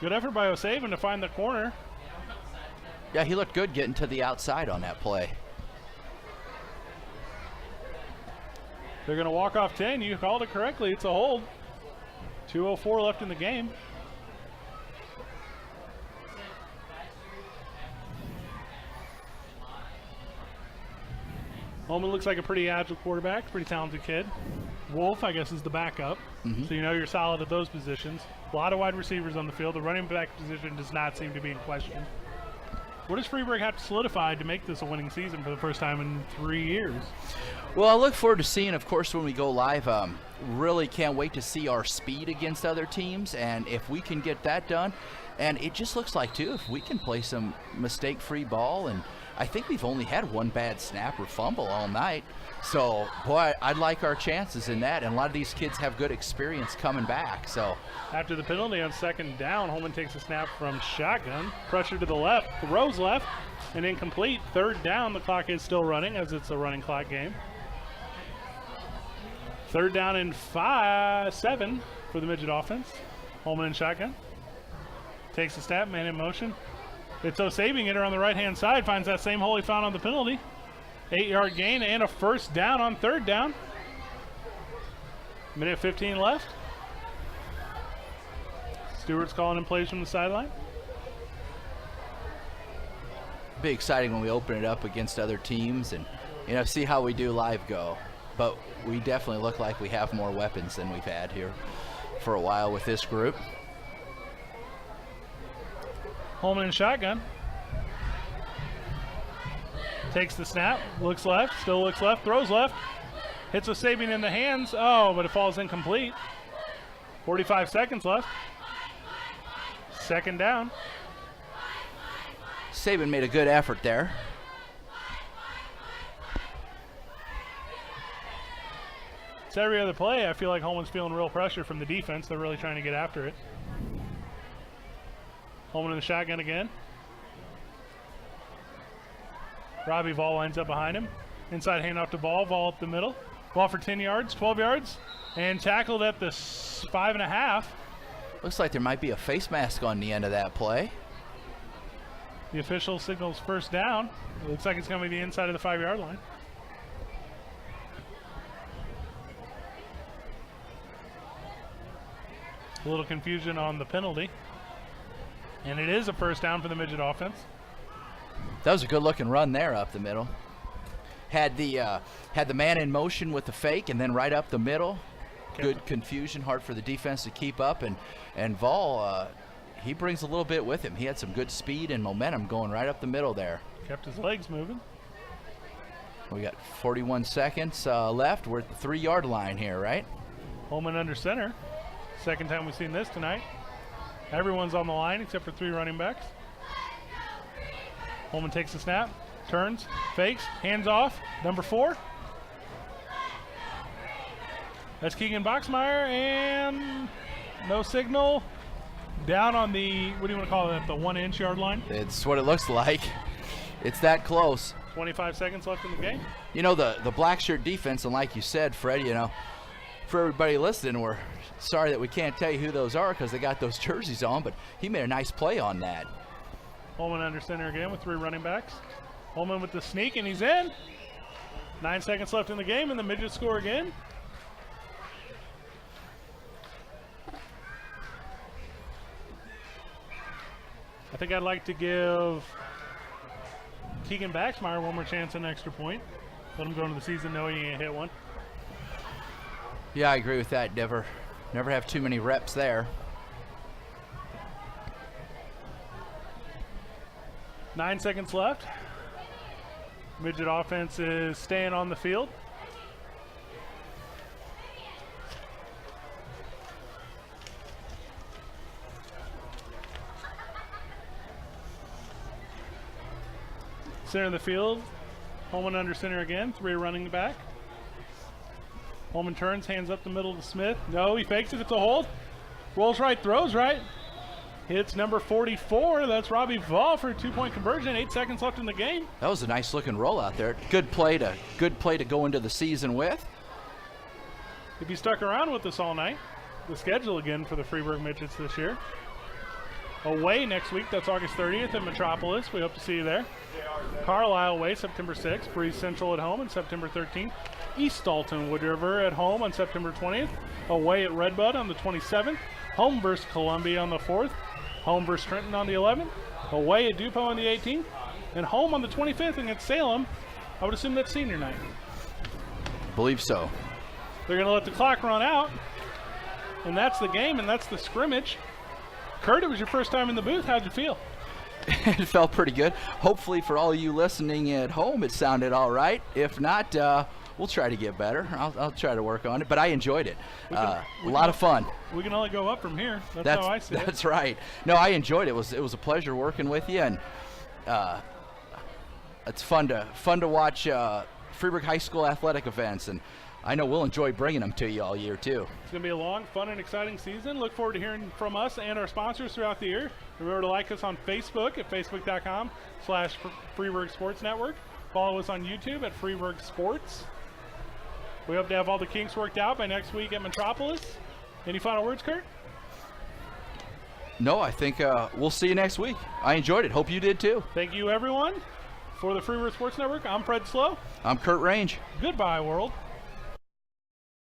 Good effort by O'Savin to find the corner. Yeah, he looked good getting to the outside on that play. They're going to walk off 10. You called it correctly. It's a hold. 2:04 left in the game. Holman looks like a pretty agile quarterback, pretty talented kid. Wolf, I guess, is the backup. So you know you're solid at those positions. A lot of wide receivers on the field. The running back position does not seem to be in question. What does Freeburg have to solidify to make this a winning season for the first time in 3 years? Well, I look forward to seeing, of course, when we go live. Really can't wait to see our speed against other teams, and if we can get that done. And it just looks like, too, if we can play some mistake-free ball, and I think we've only had one bad snap or fumble all night. So, boy, I'd like our chances in that, and a lot of these kids have good experience coming back. So, after the penalty on second down, Holman takes a snap from shotgun. Pressure to the left, throws left, and incomplete. Third down, the clock is still running as it's a running clock game. Third down and 7 for the Midget offense. Holman in shotgun. Takes a snap, man in motion. It's O'Savin it on the right-hand side. Finds that same hole he found on the penalty. 8-yard gain and a first down on third down. Minute 15 left. Stewart's calling in plays from the sideline. be exciting when we open it up against other teams and, you know, see how we do live go. But we definitely look like we have more weapons than we've had here for a while with this group. Holman in shotgun. Takes the snap, looks left, still looks left, throws left. Hits O'Savin in the hands. Oh, but it falls incomplete. 45 seconds left. Second down. Saban made a good effort there. It's every other play. I feel like Holman's feeling real pressure from the defense. They're really trying to get after it. Holman in the shotgun again. Robbie Vall lines up behind him. Inside handoff to Vall. Vall up the middle. Ball for 10 yards, 12 yards. And tackled at the 5.5. Looks like there might be a face mask on the end of that play. The official signals first down. It looks like it's going to be the inside of the 5-yard line. A little confusion on the penalty. And it is a first down for the Midget offense. That was a good looking run there up the middle. Had the man in motion with the fake and then right up the middle. Good confusion, hard for the defense to keep up. And Vall, he brings a little bit with him. He had some good speed and momentum going right up the middle there. Kept his legs moving. We got 41 seconds left. We're at the 3-yard line here, right? Holman under center. Second time we've seen this tonight. Everyone's on the line except for 3 running backs. Holman takes the snap, turns, fakes, hands off. Number 4. That's Keegan Boxmeyer, and no signal. Down on the, what do you want to call it, the 1-inch yard line? It's what it looks like. It's that close. 25 seconds left in the game. You know, the black shirt defense, and like you said, Fred, you know, for everybody listening, we're sorry that we can't tell you who those are because they got those jerseys on, but he made a nice play on that. Holman under center again with 3 running backs. Holman with the sneak, and he's in. 9 seconds left in the game, and the Midgets score again. I think I'd like to give Keegan Baxmeyer one more chance at an extra point. Let him go into the season knowing he ain't hit one. Yeah, I agree with that. Never have too many reps there. 9 seconds left. Midget offense is staying on the field. Center of the field. Holman under center again. 3 running back. Holman turns, hands up the middle to Smith. No, he fakes it. It's a hold. Rolls right, throws right. Hits number 44. That's Robbie Vaughn for a 2-point conversion. 8 seconds left in the game. That was a nice looking roll out there. Good play to go into the season with. If you stuck around with us all night, the schedule again for the Freeburg Midgets this year. Away next week, that's August 30th at Metropolis. We hope to see you there. Carlisle away September 6th. Breeze Central at home on September 13th. East Dalton Wood River at home on September 20th. Away at Redbud on the 27th. Home versus Columbia on the 4th. Home versus Trenton on the 11th. Away at Dupo on the 18th. And home on the 25th against Salem. I would assume that's senior night. Believe so. They're going to let the clock run out. And that's the game, and that's the scrimmage. Kurt, it was your first time in the booth. How'd you feel? It felt pretty good. Hopefully for all you listening at home, it sounded all right. If not, we'll try to get better. I'll try to work on it, but I enjoyed it. A lot of fun. We can only go up from here. That's how I see it. That's right. No, I enjoyed it. It was a pleasure working with you, and it's fun to watch Freeburg High School athletic events, and I know we'll enjoy bringing them to you all year too. It's going to be a long, fun, and exciting season. Look forward to hearing from us and our sponsors throughout the year. Remember to like us on Facebook at facebook.com/Freeburg Sports Network. Follow us on YouTube at Freeburg Sports. We hope to have all the kinks worked out by next week at Metropolis. Any final words, Kurt? No, I think we'll see you next week. I enjoyed it. Hope you did too. Thank you, everyone. For the Freeburg Sports Network, I'm Fred Slow. I'm Kurt Range. Goodbye, world.